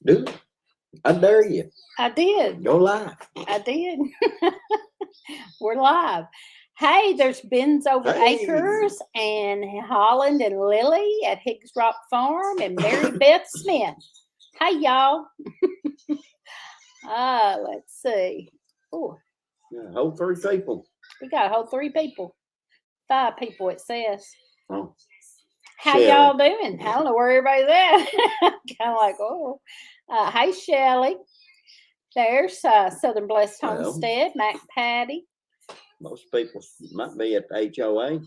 Do it. I dare you. I did. Go live. I did. We're live. Hey, there's Ben's Over Acres and Holland and Lily at Higgs Rock Farm and Mary Beth Smith. Hey, y'all. Let's see. Oh, Yeah, whole 3 people. we got a whole 3 people. 5 people, it says. Oh. How Shelley. y'all doing? I don't know where everybody's at. Kind of like, oh. Hey, Shelly. There's Southern Blessed Homestead, Mac Patty. Most people might be at the HOA.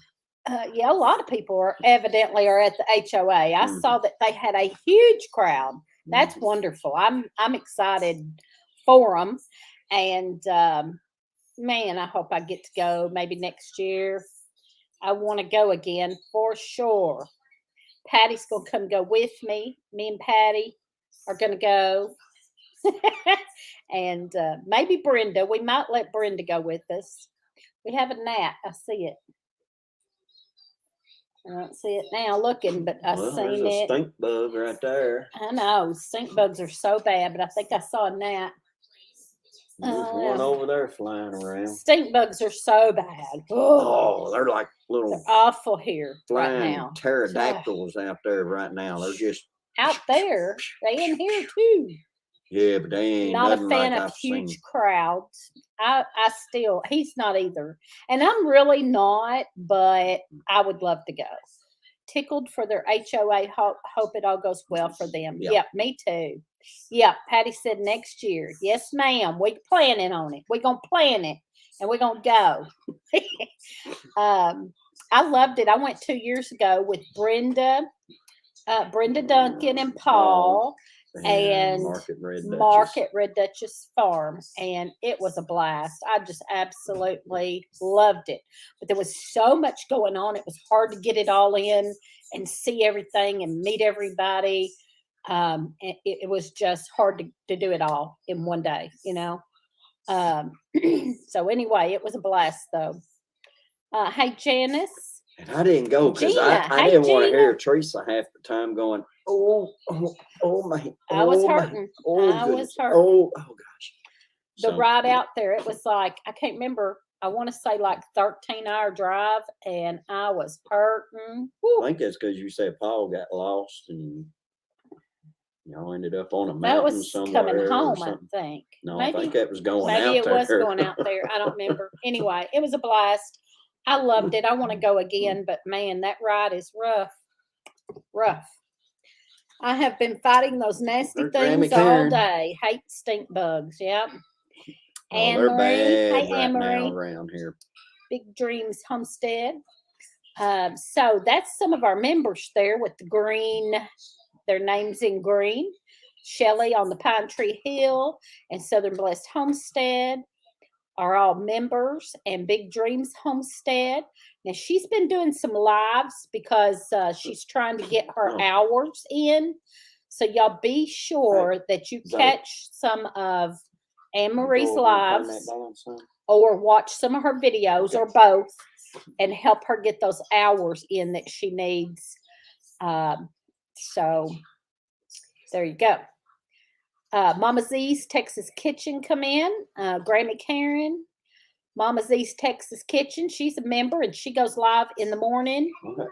Yeah, a lot of people are at the HOA. I saw that they had a huge crowd. That's wonderful. I'm excited for them, and man, I hope I get to go maybe next year. I want to go again for sure. Patty's gonna come go with me. Me and Patty are gonna go, and maybe Brenda. We might let Brenda go with us. We have a gnat. I see it. I don't see it now looking, but I seen there's a it. stink bug right there. I know. Stink bugs are so bad, but I think I saw a gnat. There's one over there flying around. Stink bugs are so bad. Oh, they're like little they're awful here flying right now. pterodactyls out there right now. They're just out there. They in here too. Yeah, but they ain't not a fan like of huge crowds. I still, he's not either. And I'm really not, but I would love to go. Tickled for their HOA. Hope it all goes well for them. Yep, me too. Yep, Patty said next year. Yes, ma'am. We're planning on it. We're going to plan it and we're going to go. I loved it. I went 2 years ago with Brenda Duncan and Paul. And Market Red Duchess Farm, and it was a blast. I just absolutely loved it. But there was so much going on; it was hard to get it all in and see everything and meet everybody. And it was just hard to do it all in one day, you know. So anyway, it was a blast, though. Hey, Janice. And I didn't go because I didn't want to hear Teresa half the time going, oh my. I was hurting. Oh gosh. The ride out there, it was like, I can't remember. I want to say like 13-hour drive, and I was hurting. Woo. I think that's because you said Paul got lost and ended up on a mountain somewhere. That was coming home, I think. No, maybe, I think that was going out there. Maybe it was going out there. I don't remember. Anyway, it was a blast. I loved it. I want to go again, but man, that ride is rough. Rough. I have been fighting those nasty things all day. Hate stink bugs. Yep. They're bad right now around here. Big Dreams Homestead. So that's some of our members there with the green. Their names in green. Shelly on the Pine Tree Hill and Southern Blessed Homestead are all members, and Big Dreams Homestead. Now she's been doing some lives because she's trying to get her hours in. So y'all be sure that you catch some of Anne Marie's lives or watch some of her videos or both and help her get those hours in that she needs. So there you go. Mama Z's Texas Kitchen come in. Granny Karen, Mama Z's Texas Kitchen. She's a member and she goes live in the morning. Okay.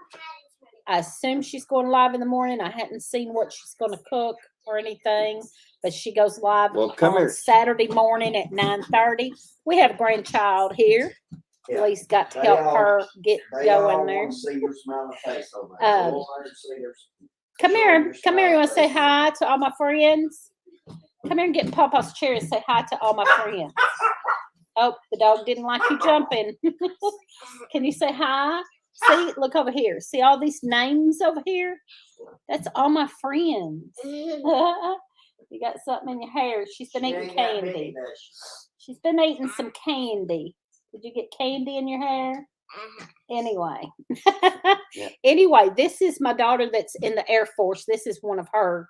I assume she's going live in the morning. I hadn't seen what she's going to cook or anything, but she goes live on Saturday morning at 9:30. We have a grandchild here. Yeah. Lee's got to help her get going there. See your smiling face over there. Come here. Come here. You want to say hi to all my friends? Come here and get in Papa's chair and say hi to all my friends. Oh, the dog didn't like you jumping. Can you say hi? See, look over here. See all these names over here? That's all my friends. You got something in your hair. She's been eating candy. She's been eating some candy. Did you get candy in your hair? Anyway. Anyway, this is my daughter that's in the Air Force. This is one of her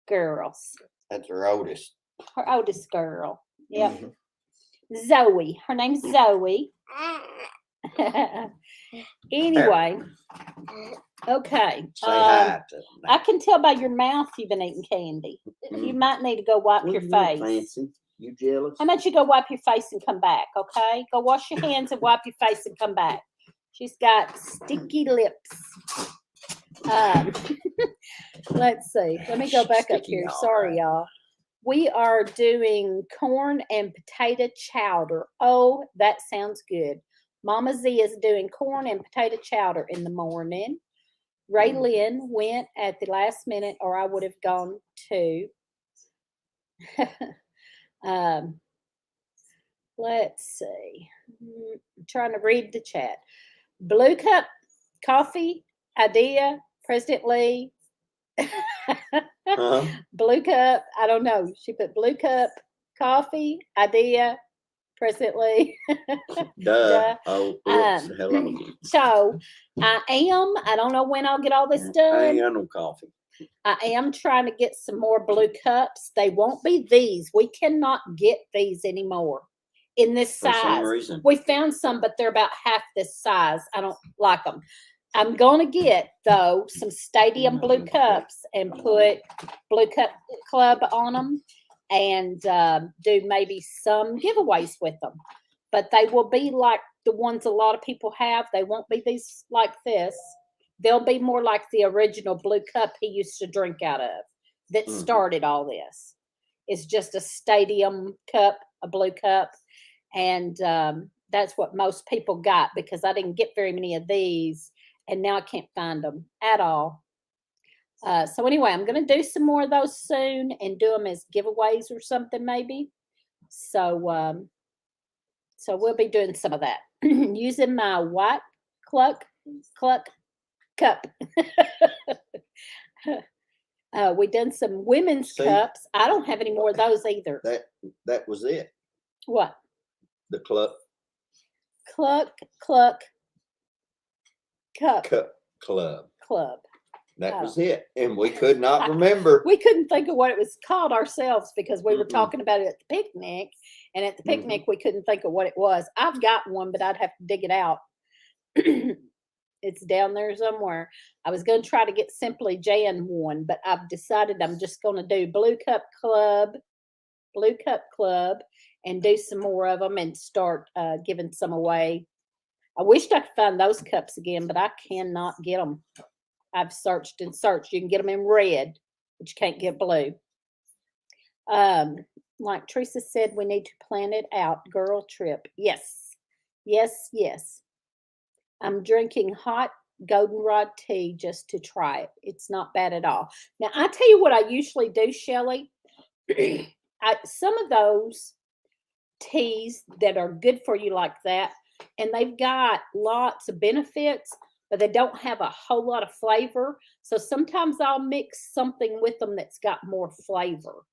girls. That's her oldest. Her oldest girl. Yep. Mm-hmm. Zoe. Her name's Zoe. Anyway, okay. Say hi to them. I can tell by your mouth you've been eating candy. You might need to go wipe your face. Fancy. You jealous? How about you go wipe your face and come back, okay? Go wash your hands and wipe your face and come back. She's got sticky lips. Let's see. Let me go back up Sticky, here. all Sorry, right. y'all. We are doing corn and potato chowder. Oh, that sounds good. Mama Z is doing corn and potato chowder in the morning. Ray Lynn went at the last minute, or I would have gone too. Let's see. I'm trying to read the chat. Blue Cup Coffee idea, President Lee. Huh? Blue Cup, I don't know. She put Blue Cup Coffee idea, President Lee. Duh. Oh, oops. Um, Hello. So I don't know when I'll get all this I ain't done. got no coffee. I am trying to get some more blue cups. They won't be these. We cannot get these anymore in this For some size. reason. We found some, but they're about half this size. I don't like them. I'm going to get, though, some stadium blue cups and put Blue Cup Club on them and do maybe some giveaways with them. But they will be like the ones a lot of people have. They won't be these like this. They'll be more like the original blue cup he used to drink out of that started all this. It's just a stadium cup, a blue cup. And that's what most people got because I didn't get very many of these. And now I can't find them at all. So anyway, I'm going to do some more of those soon and do them as giveaways or something maybe. So we'll be doing some of that using my white cluck cup. We done some women's cups. I don't have any more of those either. That was it. What? The club. Cluck cup Club. That Oh. was it. And we could not remember. We couldn't think of what it was called ourselves because we were talking about it at the picnic. And at the picnic, we couldn't think of what it was. I've got one, but I'd have to dig it out. It's down there somewhere. I was going to try to get Simply Jan one, but I've decided I'm just going to do Blue Cup Club, and do some more of them and start giving some away. I wished I could find those cups again, but I cannot get them. I've searched and searched. You can get them in red, but you can't get blue. Like Teresa said, we need to plan it out. Girl trip. Yes. I'm drinking hot goldenrod tea just to try it. It's not bad at all. Now, I tell you what I usually do, Shelley. Some of those teas that are good for you like that, and they've got lots of benefits, but they don't have a whole lot of flavor. So sometimes I'll mix something with them that's got more flavor,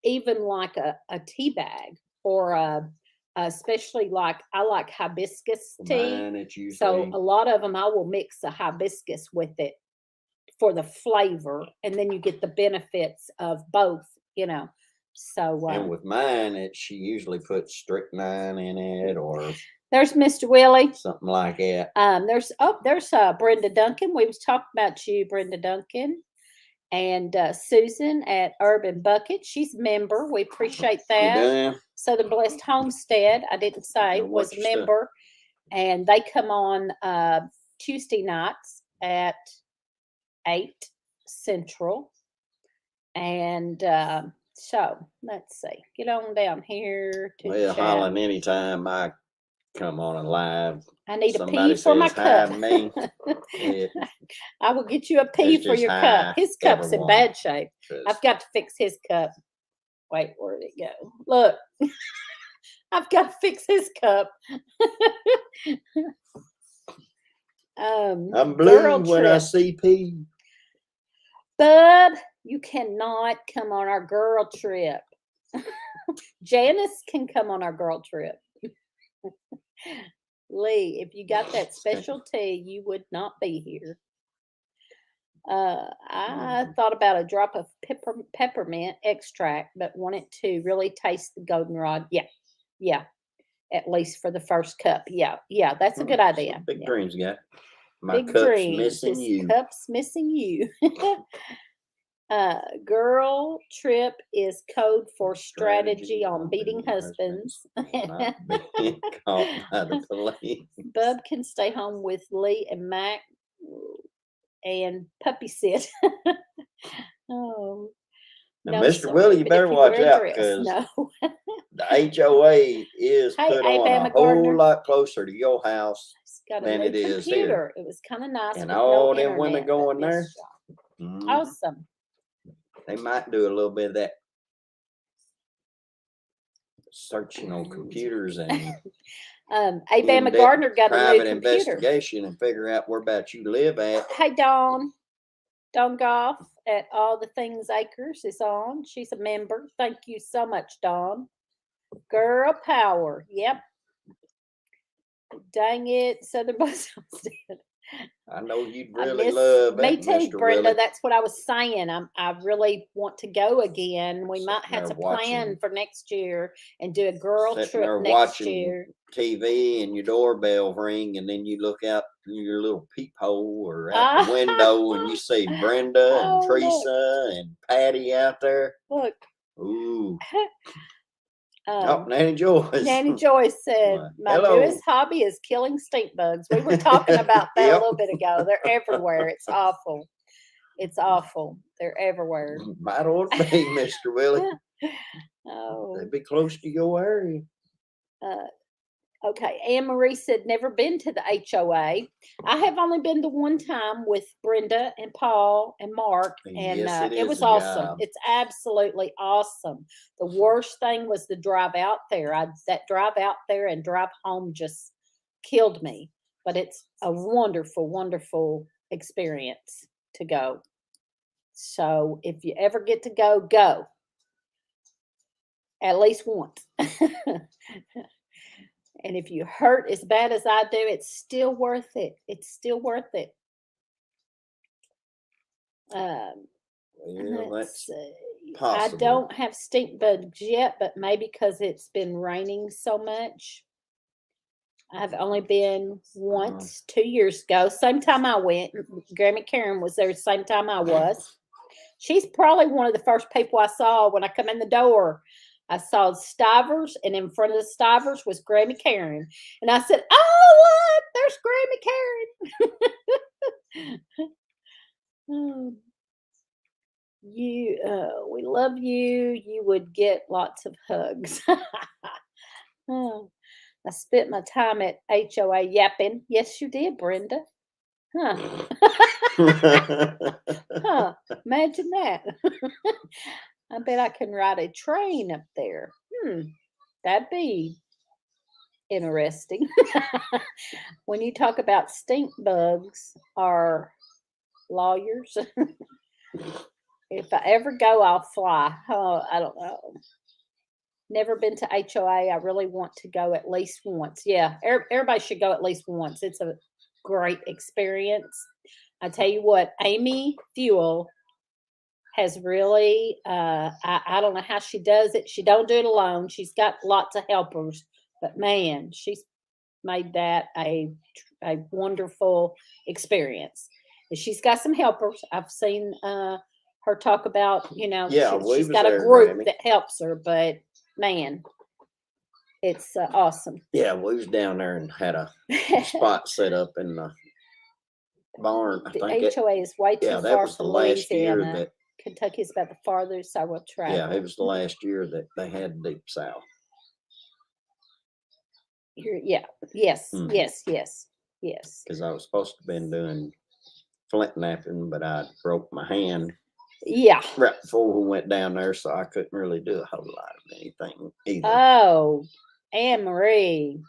even like a tea bag or especially like I like hibiscus tea. Mine, it's usually, so a lot of them I will mix the hibiscus with it for the flavor, and then you get the benefits of both, So and with mine, she usually puts strychnine in it or there's Mr. Willie. something like that. There's Brenda Duncan. We was talking about you, Brenda Duncan. And Susan at Urban Bucket. She's a member. We appreciate that. Southern Blessed Homestead, I didn't say, was a member. And they come on Tuesday nights at 8 Central. And so, let's see. Get on down here to Well, chat. Holland, anytime I come on a live, I need a somebody pee for my says hi cup. to me, I will get you a pee It's for just your hi, cup. His cup's in everyone. bad shape. 'cause I've got to fix his cup. Wait, where did it go? Look, I've got to fix his cup. I'm blue when I see pee. Bub, you cannot come on our girl trip. Janice can come on our girl trip. Lee, if you got that special tea, you would not be here. I thought about a drop of peppermint extract, but wanted to really taste the goldenrod. Yeah. at least for the first cup. Yeah, that's a good idea. Big Yeah. dreams, guy. My Big cup's dreams. missing His you. cup's missing you. Girl trip is code for strategy on beating husbands. Not being caught by the police. Bub can stay home with Lee and Mac and puppy sit. Oh. Now, No, Mr. sorry, Willie, you but better if you watch were out interested- because no. the HOA is Hey, put on a Alabama whole Gardner. lot closer to your house. It's got a than new it is computer. It was kind of nice. And with all no them women internet, but going there, this job. mhm, Awesome. they might do a little bit of that searching on computers and Alabama in-depth Gardner got a new private computer. investigation and figure out where about you live at. Hey, Dawn Goff at All the Things Acres is on. She's a member. Thank you so much, Dawn. Girl power. Yep. Dang it, Southern Bus dead. I know you'd I really miss- love me that, too, Mr. Brenda. Willie. That's what I was saying. I really want to go again. We might Sitting have there to plan watching- for next year and do a girl Sitting there trip next watching year. TV and your doorbell ring, and then you look out through your little peephole or out the window and you see Brenda and Oh, look. Teresa and Patty out there. Look, Ooh. Oh, Nanny Joyce. Nanny Joyce said, Why, my hello. newest hobby is killing stink bugs. We were talking about that Yep. a little bit ago. They're everywhere. It's awful. It's awful. They're everywhere. Might ought to be, Mr. Willie. Oh, They'd be close to your area. okay. Anne Marie said, never been to the HOA. I have only been to one time with Brenda and Paul and Mark, and Yes, it is was a awesome. job. It's absolutely awesome. The worst thing was the drive out there. That drive out there and drive home just killed me. But it's a wonderful, wonderful experience to go. So if you ever get to go, go. At least once. And if you hurt as bad as I do, it's still worth it. It's still worth it. Well, Let's that's see. I possible. don't have stink bugs yet, but maybe because it's been raining so much. I've only been once 2 years ago. Same time I went. Grandma Karen was there the same time I was. She's probably one of the first people I saw when I come in the door. I saw Stivers, and in front of the Stivers was Grammy Karen. And I said, oh, look, there's Grammy Karen. We love you. You would get lots of hugs. I spent my time at HOA yapping. Yes, you did, Brenda. Huh. Huh. Imagine that. I bet I can ride a train up there. That'd be interesting. When you talk about stink bugs or lawyers, if I ever go, I'll fly. Oh, I don't know. Never been to HOA. I really want to go at least once. Yeah, everybody should go at least once. It's a great experience. I tell you what, Amy Fuel has really, I don't know how she does it. She don't do it alone. She's got lots of helpers, but man, she's made that a wonderful experience. And she's got some helpers. I've seen her talk about, Yeah, she's we got was a there, group Grammy. that helps her, but man, it's awesome. Yeah, we was down there and had a spot set up in the barn. I The think it, HOA is way too yeah, that far was the from last year Louisiana. that, Kentucky's about the farthest I will travel. yeah, it was the last year that they had Deep South. Yeah. Yes. Mhm. Yes. Because I was supposed to have been doing flint knapping, but I broke my hand Yeah. right before we went down there, so I couldn't really do a whole lot of anything either. Oh, Anne Marie.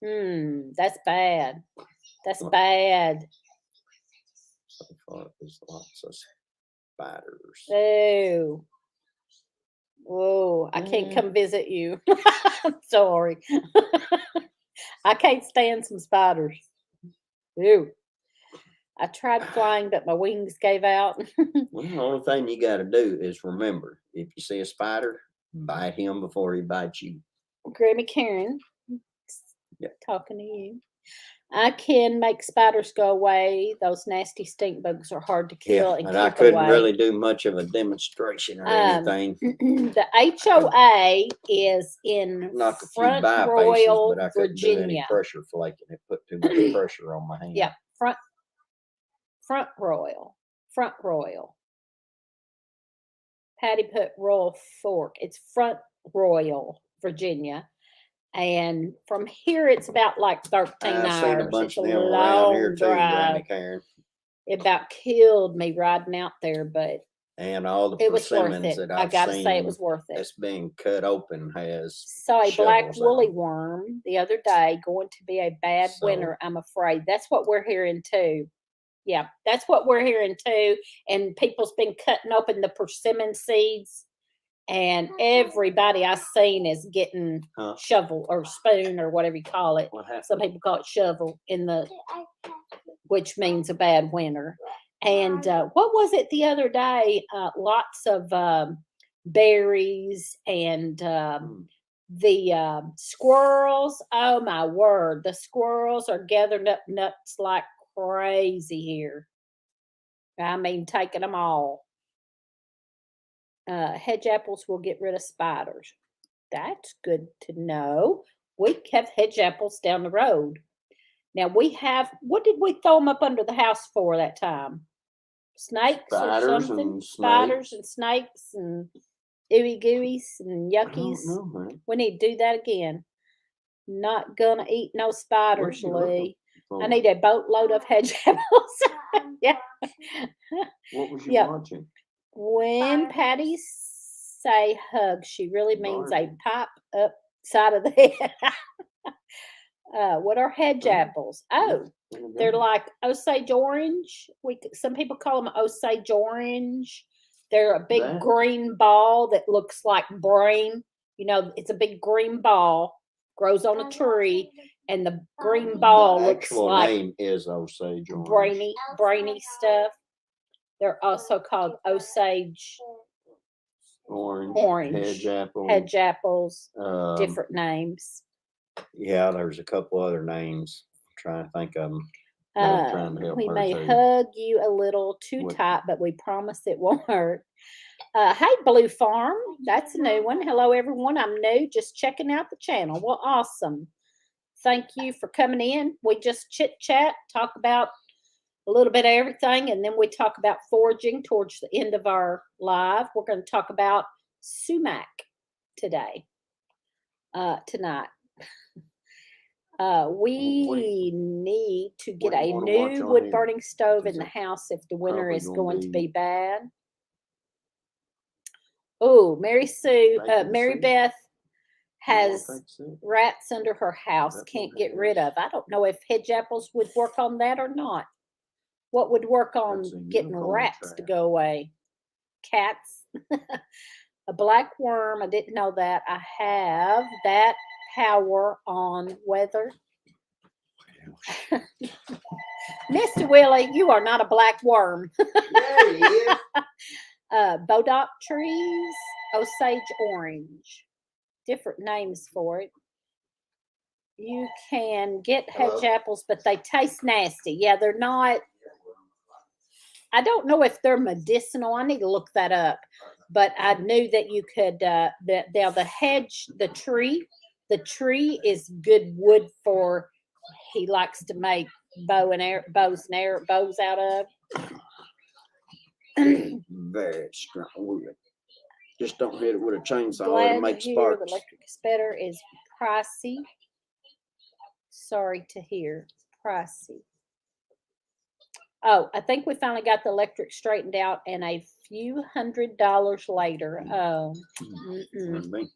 That's bad. That's What? bad. So far, it was lots of spiders. Oh. Whoa, I can't come visit you. I'm sorry. I can't stand some spiders. Ew. I tried flying, but my wings gave out. Well, the only thing you got to do is remember, if you see a spider, bite him before he bites you. Grammy Karen Yeah. Talking to you. I can make spiders go away. Those nasty stink bugs are hard to kill and but I keep couldn't away. really do much of a demonstration or anything. The HOA is in Knock a few Front bypasses, Royal, but I couldn't do any Virginia. pressure flaking. It put too much pressure on my hand. Yeah, Front Royal. Patty put Royal Fork. It's Front Royal, Virginia. And from here, it's about like 13 I've hours. seen a bunch It's of a them around here long too, Granny drive. Karen. It about killed me riding out there, but And all the it was worth persimmons it. that I I've gotta seen say, it was worth it. that's being cut open has Saw a black shovels woolly out. worm the other day. Going to be a bad So- winter, I'm afraid. That's what we're hearing too. Yeah, that's what we're hearing too. And people's been cutting open the persimmon seeds, and everybody I've seen is getting Huh? shovel or spoon or whatever you call it. What happened? Some people call it shovel which means a bad winter. And what was it the other day? Lots of berries and the squirrels. Oh my word! The squirrels are gathering up nuts like crazy here. I mean, taking them all. Hedge apples will get rid of spiders. That's good to know. We have hedge apples down the road. Now we have, what did we throw them up under the house for that time? Snakes Spiders or something? and Spiders and snakes and ooey gooeys and I don't yuckies. know, man. We need to do that again. Not gonna eat no spiders, What are you Lee. looking I for? need a boatload of hedge apples. Yeah. What was you Yep. watching? When Patty say hug, she really means a Barbie. pop up side of the head. What are hedge apples? Oh, they're like Osage orange. Some people call them Osage orange. They're a big That- green ball that looks like brain. You know, it's a big green ball, grows on a tree, and the green ball the looks actual like name is Osage orange. brainy stuff. They're also called Osage Orange. Hedge apple. hedge apples, different. different names. Yeah, there's a couple other names. I'm trying to think of them. But I'm trying to help We her may too. hug you a little too What- tight, but we promise it won't hurt. Hey, Blue Farm, that's a new one. Hello, everyone. I'm new, just checking out the channel. Well, awesome. Thank you for coming in. We just chit chat, talk about a little bit of everything, and then we talk about foraging towards the end of our live. We're going to talk about sumac today, tonight. We need to get What do a you wanna watch new on wood here? burning stove in Is the it house if the winter probably is gonna going to be- be bad. Oh, Mary Sue, Bacon Mary soup? Beth You wanna has take some? rats under her house, That's can't what get it rid is. of. I don't know if hedge apples would work on that or not. What would work on That's a getting unicorn rats to trap. go away? Cats. A black worm. I didn't know that. I have that power on weather. Mr. Willie, you are not a black worm. Yeah, he is. Bodock trees, Osage orange. Different names for it. You can get hedge Hello? apples, but they taste nasty. Yeah, they're not. I don't know if they're medicinal. I need to look that up. But I knew that you could. The hedge, the tree is good wood for. He likes to make bows out of. Very strong wood. Just don't hit it with a chainsaw. It'll Glad make to hear the sparks. electric spreader is pricey. Sorry to hear, pricey. Oh, I think we finally got the electric straightened out, and a few $100s later. Oh, Pardon me.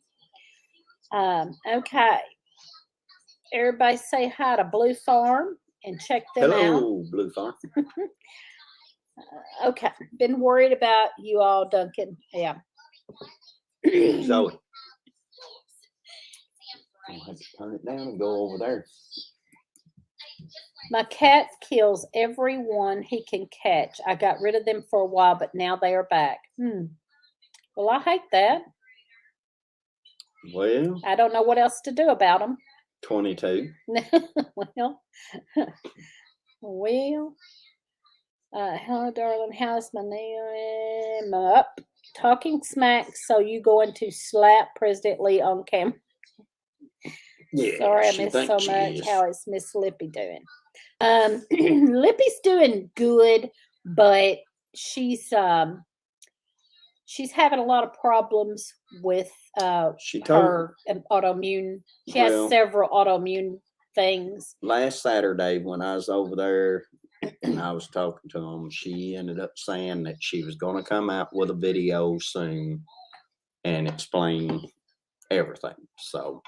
okay. Everybody say hi to Blue Farm and check them out. Hello, Blue Farm. Okay, been worried about you all, Duncan. Yeah. Zoe. I'll have to turn it down and go over there. My cat kills everyone he can catch. I got rid of them for a while, but now they are back. Well, I hate that. Well, I don't know what else to do about them. 22. Well, well. Hello, darling. How's my name? Up. Talking smack. So you going to slap President Lee on camera? Yeah, Sorry, I she missed thinks so she much. is. How is Miss Lippy doing? Lippy's doing good, but she's having a lot of problems with She told her autoimmune. She has Well- several autoimmune things. last Saturday when I was over there and I was talking to him, she ended up saying that she was going to come out with a video soon and explain everything. So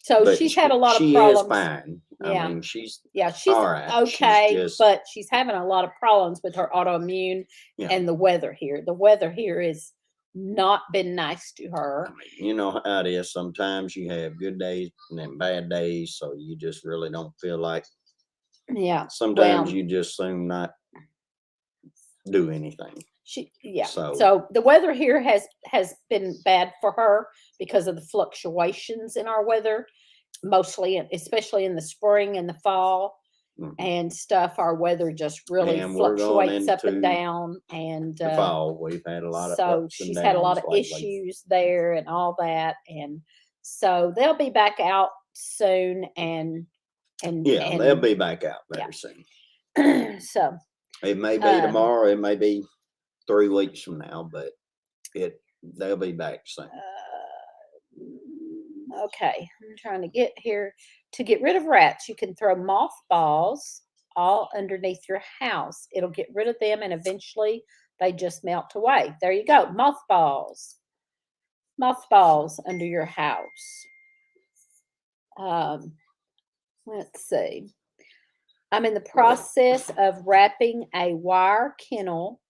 but she's had a lot of she problems. is fine. Yeah. I mean, she's she's all right. okay, She's just, but she's having a lot of problems with her autoimmune Yeah. and the weather here. The weather here has not been nice to her. I mean, you know how it is. Sometimes you have good days and then bad days, so you just really don't feel like. Yeah. Sometimes well, you just soon not do anything. So the weather here has been bad for her because of the fluctuations in our weather, mostly, especially in the spring and the fall and stuff. Our weather just really fluctuates up and down. And the fall, we've had a lot of so ups and she's had a lot of lately. issues there and all that, and so they'll be back out soon. And they'll be back out very soon. So it may be tomorrow, it may be 3 weeks from now, but they'll be back soon. Okay, I'm trying to get here. To get rid of rats, you can throw mothballs all underneath your house. It'll get rid of them, and eventually they just melt away. There you go, mothballs. Mothballs under your house. Let's see. I'm in the process of wrapping a wire kennel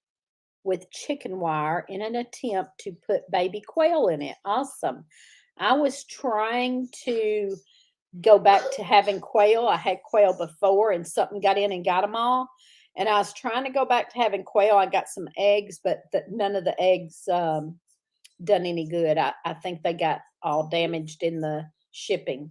with chicken wire in an attempt to put baby quail in it. Awesome. I was trying to go back to having quail. I had quail before and something got in and got them all. And I was trying to go back to having quail. I got some eggs, but none of the eggs done any good. I think they got all damaged in the shipping.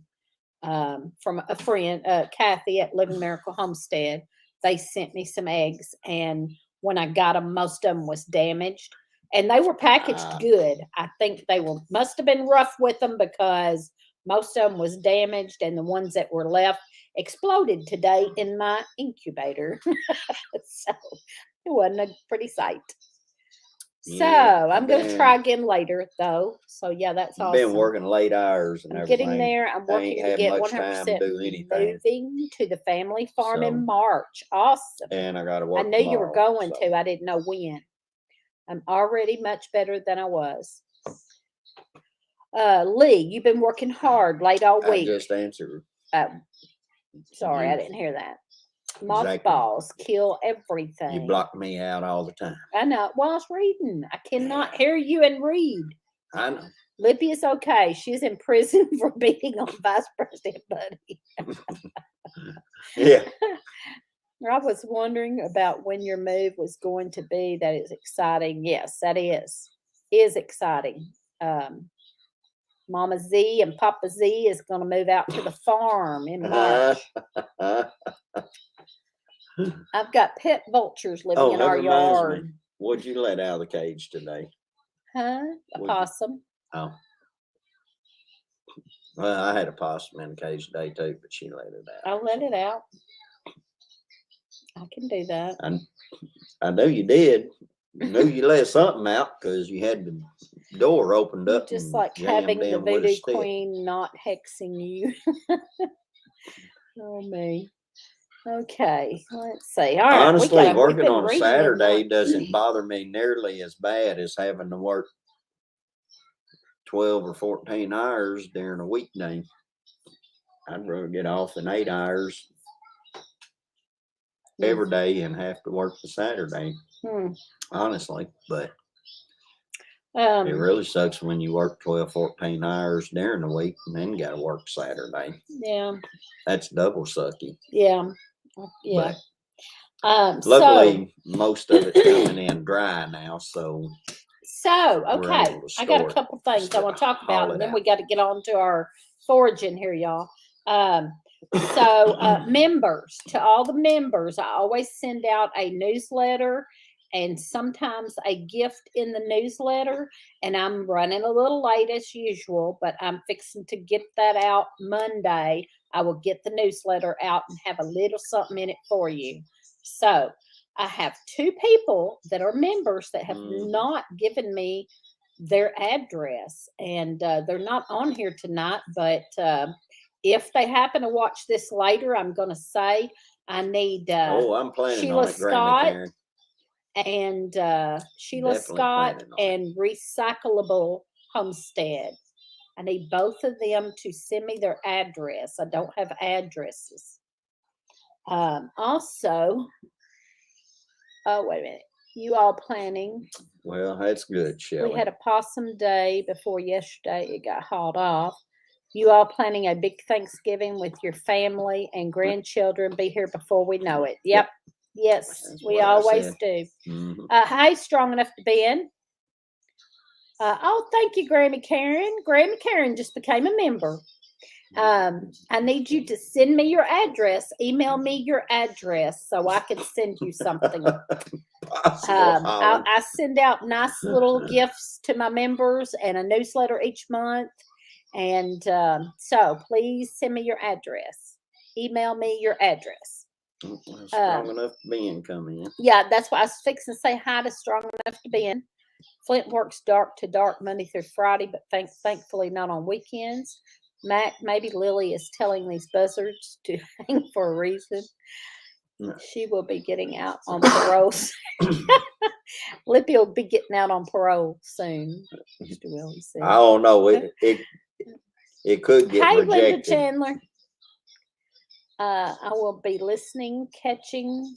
From a friend, Kathy at Living Miracle Homestead. They sent me some eggs, and when I got them, most of them was damaged, and they were packaged good. I think they must have been rough with them because most of them was damaged, and the ones that were left exploded today in my incubator. So it wasn't a pretty sight. So I'm going to try again later, though. So yeah, that's awesome. Been working late hours and everything. Getting there. I'm working to get 100% moving to the family farm in March. Awesome. And I got to work. I knew you were going to. I didn't know when. I'm already much better than I was. Lee, you've been working hard late all week. I just answered. Sorry, I didn't hear that. Mothballs kill everything. You block me out all the time. I know. Well, I was reading. I cannot hear you and read. I know. Lippy is okay. She's in prison for beating on Vice President Buddy. Yeah. I was wondering about when your move was going to be. That is exciting. Yes, that is exciting. Mama Z and Papa Z is going to move out to the farm in March. I've got pet vultures living in our yard. What'd you let out of the cage today? Huh? A possum. Oh. Well, I had a possum in the cage today too, but she let it out. I let it out. I can do that. I know you did. I knew you let something out because you had the door opened up. Just like having the voodoo queen not hexing you. Oh, me. Okay, let's see. All right, honestly, working on a Saturday doesn't bother me nearly as bad as having to work 12 or 14 hours during a weekday. I'd rather get off in 8 hours every day and have to work the Saturday. Honestly, but it really sucks when you work 12, 14 hours during the week and then got to work Saturday. Yeah. That's double sucky. Yeah. Yeah. But luckily, most of it's coming in dry now, so So, We're okay, able to I got a store it. couple things I want to talk Haul about, it and then out. we got to get on to our foraging here, y'all. Members, to all the members, I always send out a newsletter and sometimes a gift in the newsletter. And I'm running a little late as usual, but I'm fixing to get that out Monday. I will get the newsletter out and have a little something in it for you. So I have 2 people that are members that have not given me their address, and they're not on here tonight, but if they happen to watch this later, I'm going to say I need I'm planning Sheila on it, Grammy Scott Karen. and Sheila Definitely Scott planning on it. and Recyclable Homestead. I need both of them to send me their address. I don't have addresses. Also, oh, wait a minute. You all planning? Well, that's good, Shelley. We had a possum day before yesterday. It got hauled off. You all planning a big Thanksgiving with your family and grandchildren? Be here before we know it. Yep. Yes, That's we what I always said. do. Mhm. Hey, strong enough to be in. Oh, thank you, Grammy Karen. Grammy Karen just became a member. I need you to send me your address. Email me your address so I can send you something. I send out nice little gifts to my members and a newsletter each month. And so please send me your address. Email me your address. Strong enough to be in coming in. Yeah, that's why I was fixing to say hi to Strong Enough to Be In. Flint works dark to dark Monday through Friday, but thankfully not on weekends. Mac, maybe Lily is telling these buzzards to hang for a reason. No. She will be getting out on parole. Lippy will be getting out on parole soon. Mr. Willie said. I don't know. It could get Hi, rejected. Linda Chandler. I will be listening, catching.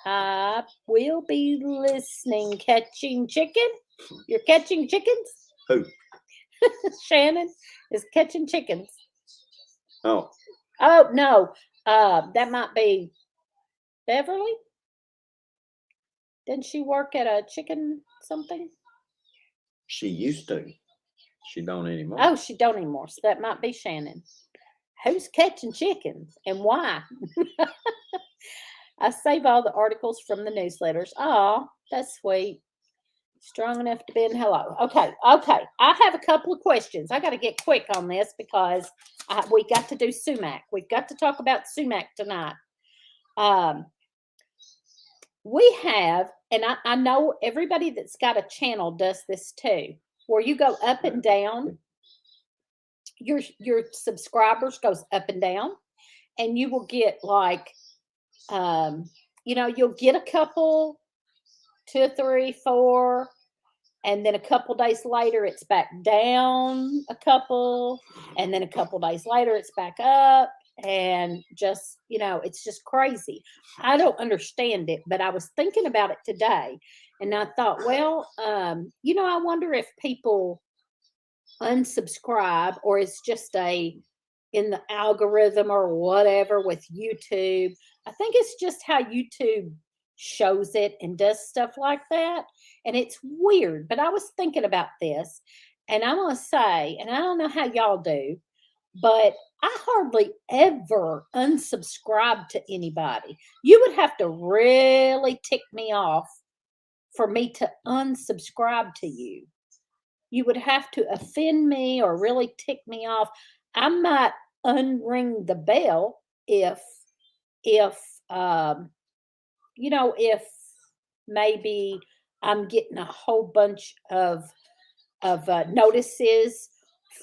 I will be listening, catching chicken. You're catching chickens? Who? Shannon is catching chickens. Oh. Oh, no. That might be Beverly. Didn't she work at a chicken something? She used to. She don't anymore. Oh, she don't anymore. So that might be Shannon. Who's catching chickens and why? I save all the articles from the newsletters. Oh, that's sweet. Strong enough to be in. Hello. Okay. I have a couple of questions. I got to get quick on this because we got to do Sumac. We've got to talk about Sumac tonight. We have, and I know everybody that's got a channel does this too, where you go up and down. Your subscribers goes up and down, and you will get like, you'll get a couple, 2, 3, 4, and then a couple days later it's back down a couple, and then a couple days later it's back up, and just it's just crazy. I don't understand it, but I was thinking about it today, and I thought, well, I wonder if people unsubscribe or it's just in the algorithm or whatever with YouTube. I think it's just how YouTube shows it and does stuff like that. And it's weird, but I was thinking about this, and I'm going to say, and I don't know how y'all do, but I hardly ever unsubscribe to anybody. You would have to really tick me off for me to unsubscribe to you. You would have to offend me or really tick me off. I might unring the bell if maybe I'm getting a whole bunch of notices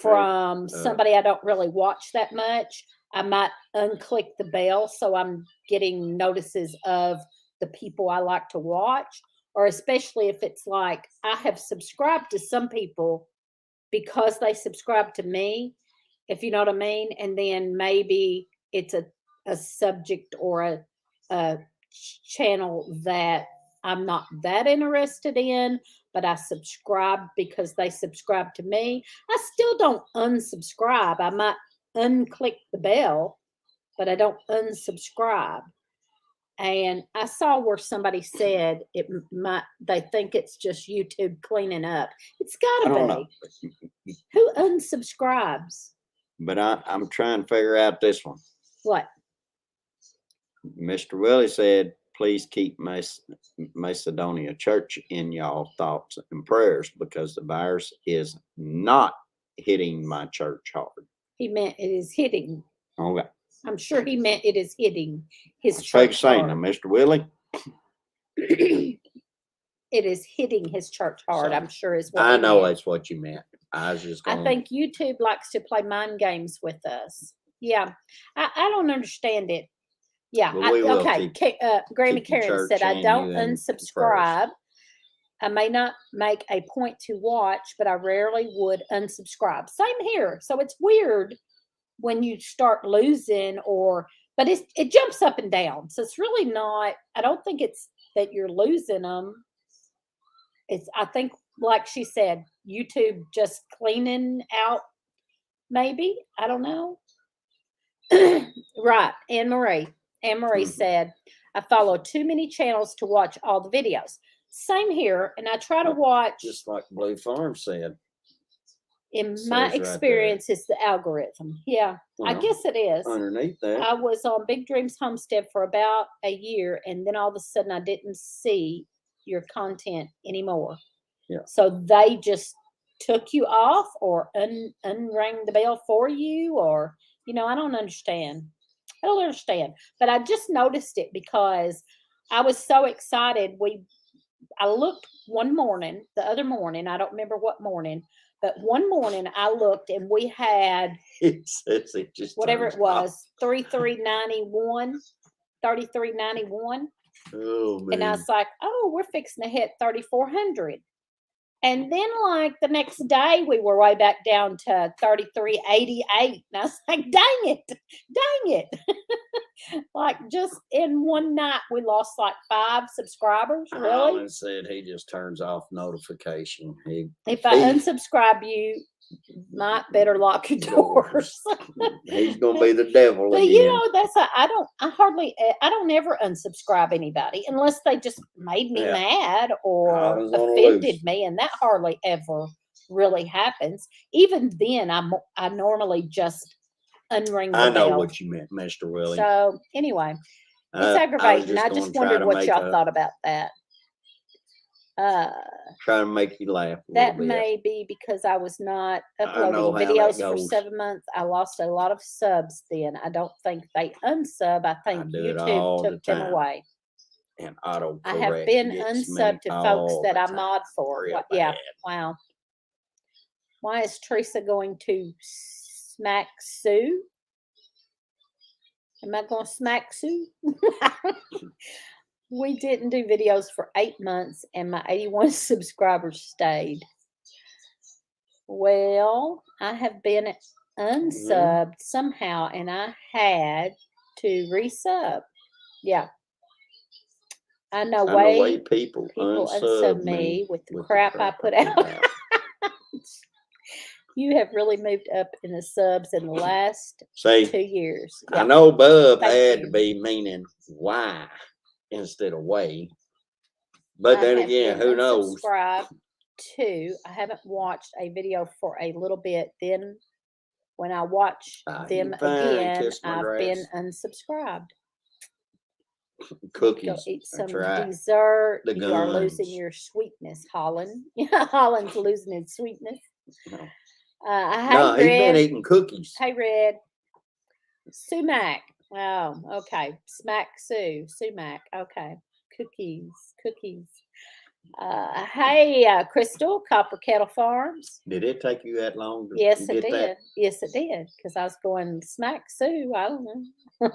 from somebody I don't really watch that much. I might unclick the bell so I'm getting notices of the people I like to watch, or especially if it's like I have subscribed to some people because they subscribe to me, if you know what I mean, and then maybe it's a subject or a channel that I'm not that interested in, but I subscribe because they subscribe to me. I still don't unsubscribe. I might unclick the bell, but I don't unsubscribe. And I saw where somebody said they think it's just YouTube cleaning up. It's I gotta don't be. know. Who unsubscribes? But I'm trying to figure out this one. What? Mr. Willie said, please keep Macedonia Church in y'all thoughts and prayers because the virus is not hitting my church hard. He meant it is hitting. Okay. I'm sure he meant it is hitting his Fake church saying now, hard. Mr. Willie. It is hitting his church hard, So, I'm sure is what I he know meant. that's what you meant. I was just going. I think YouTube likes to play mind games with us. Yeah. I don't understand it. Yeah. Well, we will okay. Grammy keep the Karen church said, I and don't you in unsubscribe. I may not make a point to watch, but I rarely would unsubscribe. Same here. So it's weird when you start losing but it jumps up and down. So it's really not, I don't think it's that you're losing them. I think, like she said, YouTube just cleaning out, maybe. I don't know. Right. Anne Marie said, I follow too many channels to watch all the videos. Same here. And I try to watch. Just like Blue Farm said. In my experience, it's the algorithm. Yeah, well, I guess it is. Underneath that. I was on Big Dreams Homestead for about a year, and then all of a sudden I didn't see your content anymore. Yeah. So they just took you off or unrang the bell for you, or, I don't understand. I don't understand. But I just noticed it because I was so excited. I looked the other morning, I don't remember what morning, but one morning I looked and we had whatever it was, 3391. Oh, man. And I was like, oh, we're fixing to hit 3,400. And then, like, the next day, we were way back down to 3,388. And I was like, dang it. Like, just in one night, we lost like 5 subscribers. Really? Alan said he just turns off notification. If I unsubscribe you, might better lock your doors. He's gonna be the devil but again. I don't ever unsubscribe anybody unless they just made me mad or offended me, and that hardly ever really happens. Even then, I normally just unring the bell. I know what you meant, Mr. Willie. So anyway, it's aggravating. I just wondered what y'all thought about that. Try to make you laugh. That may be because I was not uploading videos for 7 months. I lost a lot of subs then. I don't think they unsub. I think YouTube took them away. And autocorrect. I have been unsubbed to folks that I mod for. Yeah. Wow. Why is Teresa going to smack Sue? Am I going to smack Sue? We didn't do videos for 8 months and my 81 subscribers stayed. Well, I have been unsubbed somehow and I had to resub. Yeah. I know way people unsub me with the crap I put out. You have really moved up in the subs in the last 2 years. Yeah. I know Bub had to be meaning why instead of way. But then again, who knows? Subscribe to. I haven't watched a video for a little bit. Then when I watch them again, I've been unsubscribed. Cookies. Go eat some dessert. You are losing your sweetness, Holland. Holland's losing his sweetness. No, he's been eating cookies. Hey, Red. Sumac. Oh, okay. Smack Sue. Sumac. Okay. Cookies. Hey, Crystal, Copper Kettle Farms. Did it take you that long? Yes, it did. Yes, it did. Because I was going smack Sue. I don't know.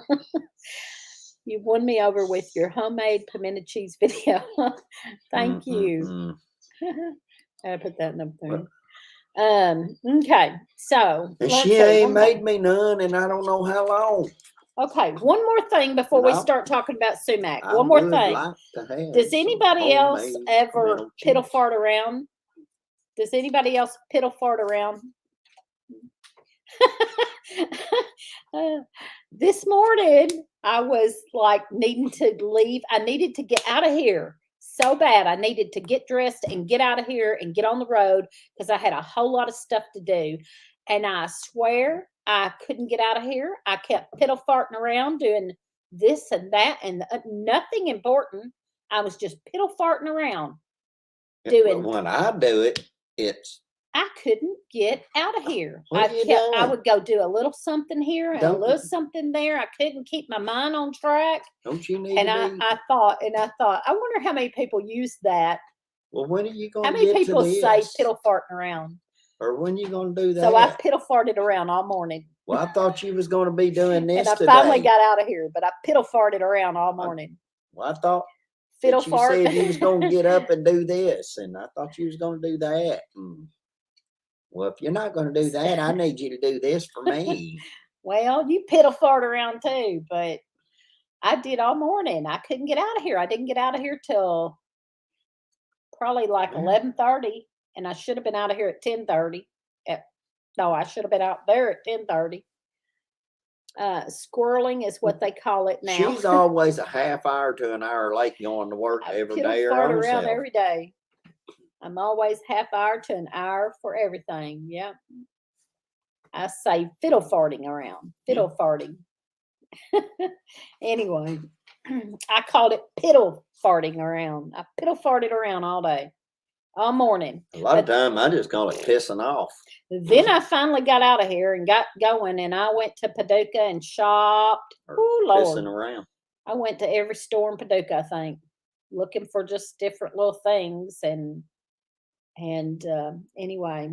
You won me over with your homemade pimento cheese video. Thank you. I put that in the thing. Okay, so she ain't made me none, and I don't know how long. Okay, one more thing before we start talking about sumac. One more thing. Does anybody else ever piddle fart around? Does anybody else piddle fart around? This morning, I was like needing to leave. I needed to get out of here so bad. I needed to get dressed and get out of here and get on the road because I had a whole lot of stuff to do. And I swear I couldn't get out of here. I kept piddle farting around doing this and that and nothing important. I was just piddle farting around doing. But when I do it, it's I couldn't get out of here. What are you I doing? would go do a little something here and a Don't- little something there. I couldn't keep my mind on track. don't you need And to be? I thought, I wonder how many people use that. Well, when are you How gonna many get people to say this? piddle farting around? Or when you gonna do that? So I piddle farted around all morning. Well, I thought you was gonna be doing this And I today. finally got out of here, but I piddle farted around all morning. Well, I thought Fiddle that you fart. said you was gonna get up and do this, and I thought you was gonna do that. Well, if you're not gonna do that, I need you to do this for me. Well, you piddle fart around too, but I did all morning. I couldn't get out of here. I didn't get out of here till probably like Yeah. 11:30, and I should have been out of here at 10:30. No, I should have been out there at 10:30. Squirreling is what they call it now. She's always a half hour to an hour late going to work I every piddle day fart her own around self. every day. I'm always half hour to an hour for everything. Yep. I say fiddle farting around. Fiddle farting. Anyway, I called it piddle farting around. I piddle farted around all day, all morning. A lot of time I just call it pissing off. Then I finally got out of here and got going, and I went to Paducah and shopped. Or Oh pissing Lord! around. I went to every store in Paducah, I think, looking for just different little things. And anyway,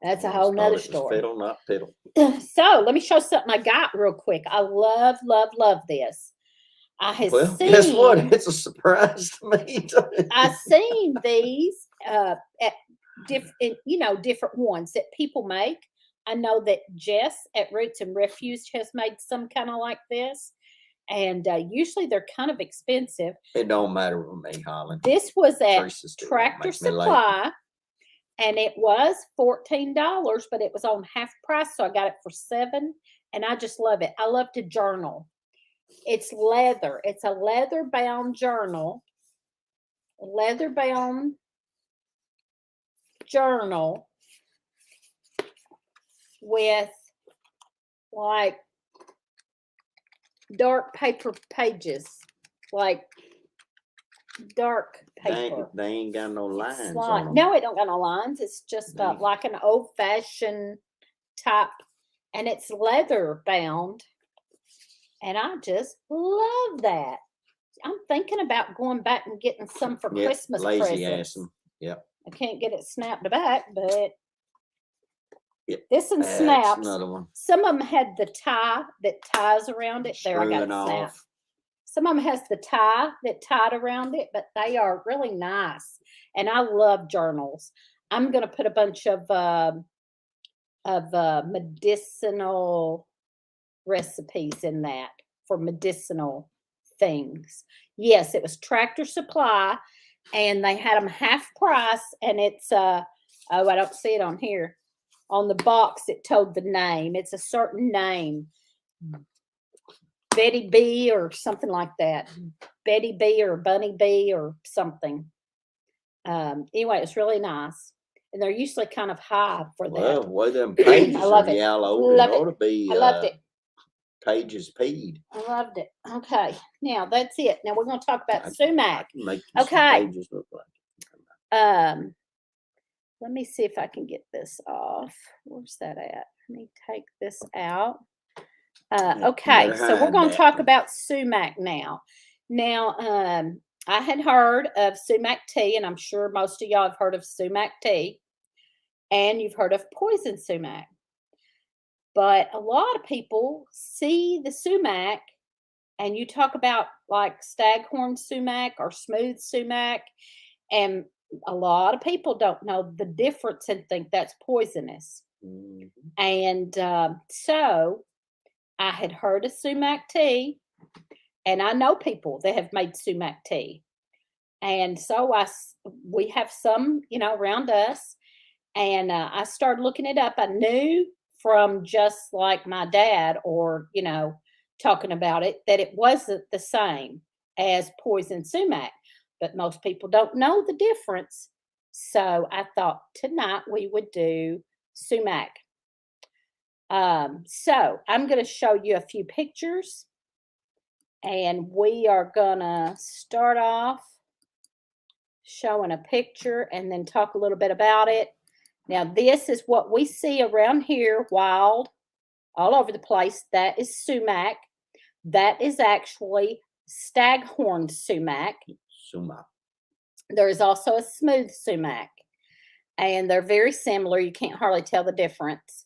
that's a I whole always thought nother it was story. Fiddle, not piddle. So let me show something I got real quick. I love, love, love this. I have Well, seen. guess what? It's a surprise to me too. I've seen these at different, different ones that people make. I know that Jess at Roots and Refuge has made some kind of like this, and usually they're kind of expensive. It don't matter with me, Holland. This was at Teresa still Tractor makes me laugh. Supply, and it was $14, but it was on half price, so I got it for $7. And I just love it. I love to journal. It's leather. It's a leather bound journal. Leather bound journal with like dark paper pages, like dark paper. They ain't got no lines It's on like, them. no, it don't got no lines. It's just They- like an old fashioned type, and it's leather bound. And I just love that. I'm thinking about going back and getting some for Yep, Christmas lazy presents. ass 'em. Yep. I can't get it snapped back, but Yep, this one That's snaps. another one. Some of them had the tie that ties around it. There, I got it Screwing snapped. off. Some of them has the tie that tied around it, but they are really nice. And I love journals. I'm going to put a bunch of medicinal recipes in that for medicinal things. Yes, it was Tractor Supply, and they had them half price. And it's I don't see it on here. On the box, it told the name. It's a certain name. Betty B or something like that. Betty B or Bunny B or something. Anyway, it's really nice. And they're usually kind of high for that. Well, way them pages I love are it. yellowed. Love It it. ought to be I loved it. pages peed. I loved it. Okay. Now that's it. Now we're going to talk about I sumac. can make you some Okay. pages look like. Let me see if I can get this off. Where's that at? Let me take this out. you Okay, better so we're hide going to that. talk about sumac now. Now, I had heard of Sumac Tea, and I'm sure most of y'all have heard of Sumac Tea, and you've heard of poison sumac. But a lot of people see the sumac, and you talk about like Staghorn Sumac or smooth sumac, and a lot of people don't know the difference and think that's poisonous. Mhm. And so I had heard of Sumac Tea, and I know people that have made Sumac Tea. And so we have some, around us. And I started looking it up. I knew from just like my dad or, talking about it, that it wasn't the same as poison sumac. But most people don't know the difference. So I thought tonight we would do sumac. So I'm going to show you a few pictures. And we are going to start off showing a picture and then talk a little bit about it. Now, this is what we see around here, wild, all over the place. That is sumac. That is actually Staghorn Sumac. Sumac. There is also a smooth sumac, and they're very similar. You can't hardly tell the difference,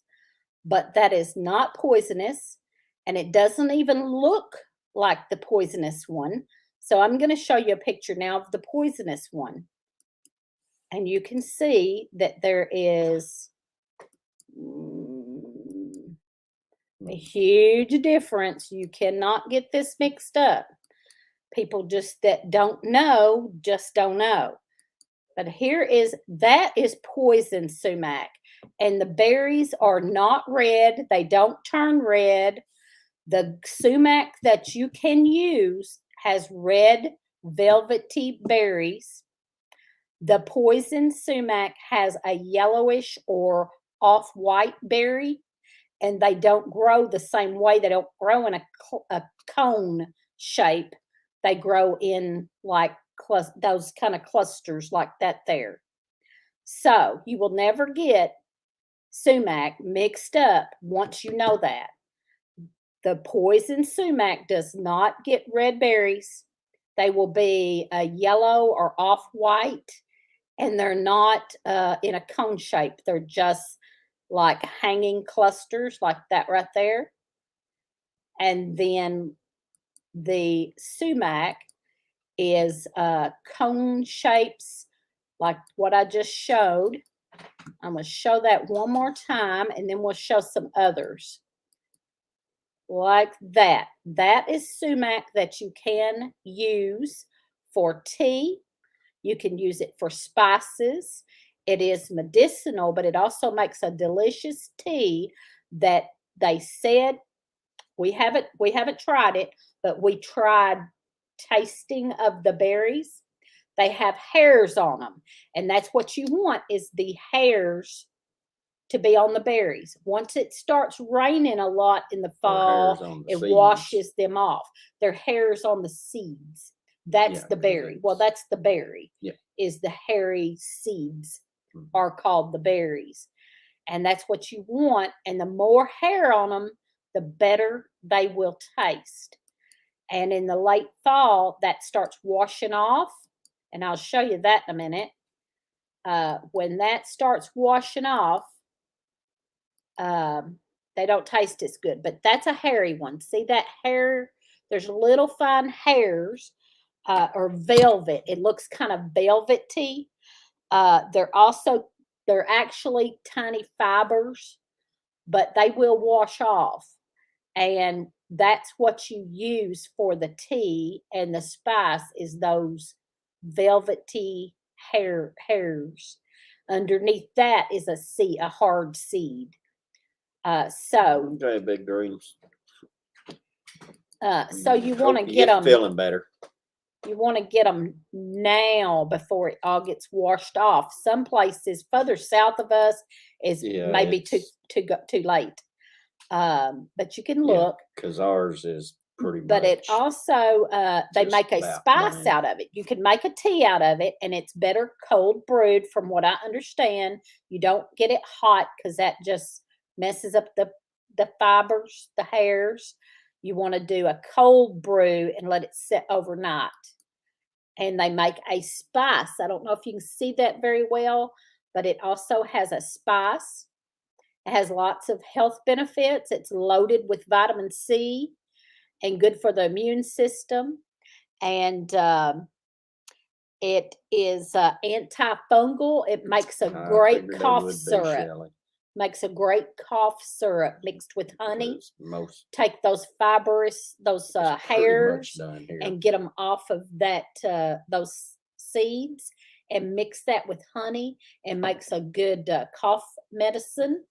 but that is not poisonous, and it doesn't even look like the poisonous one. So I'm going to show you a picture now of the poisonous one, and you can see that there is a huge difference. You cannot get this mixed up. People just that don't know, just don't know. But that is poison sumac. And the berries are not red. They don't turn red. The sumac that you can use has red velvety berries. The poison sumac has a yellowish or off-white berry. And they don't grow the same way. They don't grow in a cone shape. They grow in like those kind of clusters like that there. So you will never get sumac mixed up once you know that. The poison sumac does not get red berries. They will be a yellow or off-white, and they're not in a cone shape. They're just like hanging clusters like that right there. And then the sumac is cone shapes like what I just showed. I'm going to show that one more time, and then we'll show some others like that. That is sumac that you can use for tea. You can use it for spices. It is medicinal, but it also makes a delicious tea that they said we haven't tried it, but we tried tasting of the berries. They have hairs on them, and that's what you want, is the hairs to be on the berries. Once it starts raining a lot in the fall, it washes them off. They're hairs on the seeds. That's the berry. Well, that's the berry. Yeah. Is the hairy seeds are called the berries. And that's what you want. And the more hair on them, the better they will taste. And in the late fall, that starts washing off. And I'll show you that in a minute. When that starts washing off, they don't taste as good. But that's a hairy one. See that hair? There's little fine hairs or velvet. It looks kind of velvety. They're actually tiny fibers, but they will wash off. And that's what you use for the tea, and the spice is those velvety hairs. Underneath that is a hard seed. Okay, big greens. So you want to get them feeling better. You want to get them now before it all gets washed off. Some places further south of us is maybe too late. But you can look. Because ours is pretty much. But it also, they make a spice out of it. You can make a tea out of it, and it's better cold brewed from what I understand. You don't get it hot because that just messes up the fibers, the hairs. You want to do a cold brew and let it sit overnight. And they make a spice. I don't know if you can see that very well, but it also has a spice. It has lots of health benefits. It's loaded with vitamin C and good for the immune system. And it is antifungal. It makes a great cough syrup. Makes a great cough syrup mixed with honey. Take those fibrous, those hairs and get them off of that those seeds and mix that with honey and makes a good cough medicine.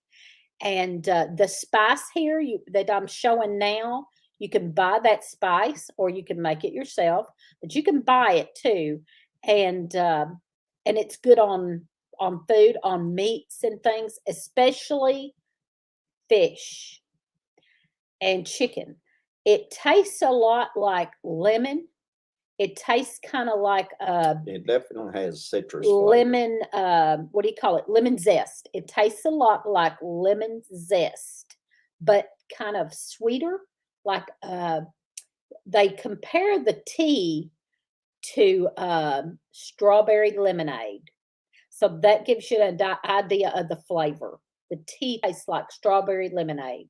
And the spice here that I'm showing now, you can buy that spice or you can make it yourself, but you can buy it too. And it's good on food, on meats and things, especially fish and chicken. It tastes a lot like lemon. It tastes kind of like It definitely has citrus flavor. lemon, what do you call it? Lemon zest. It tastes a lot like lemon zest, but kind of sweeter. Like they compare the tea to strawberry lemonade. So that gives you an idea of the flavor. The tea tastes like strawberry lemonade.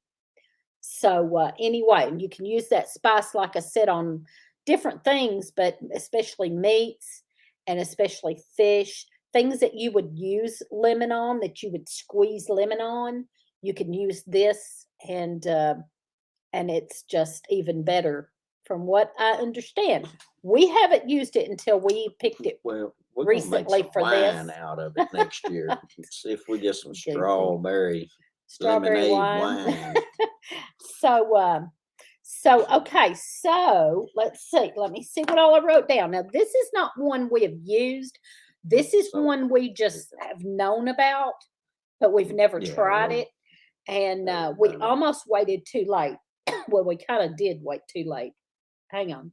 So anyway, you can use that spice, like I said, on different things, but especially meats and especially fish, things that you would use lemon on, that you would squeeze lemon on. You can use this, and it's just even better, from what I understand. We haven't used it until we picked it. Well, we're gonna make recently some for wine this. out of it next year. See if we get some Goofy. strawberry Strawberry lemonade wine. wine. So okay, so let's see. Let me see what all I wrote down. Now, this is not one we have used. This is So- one we just have known about, but we've never Yeah, tried well, it. And never we done it. almost waited too late. Well, we kind of did wait too late. Hang on.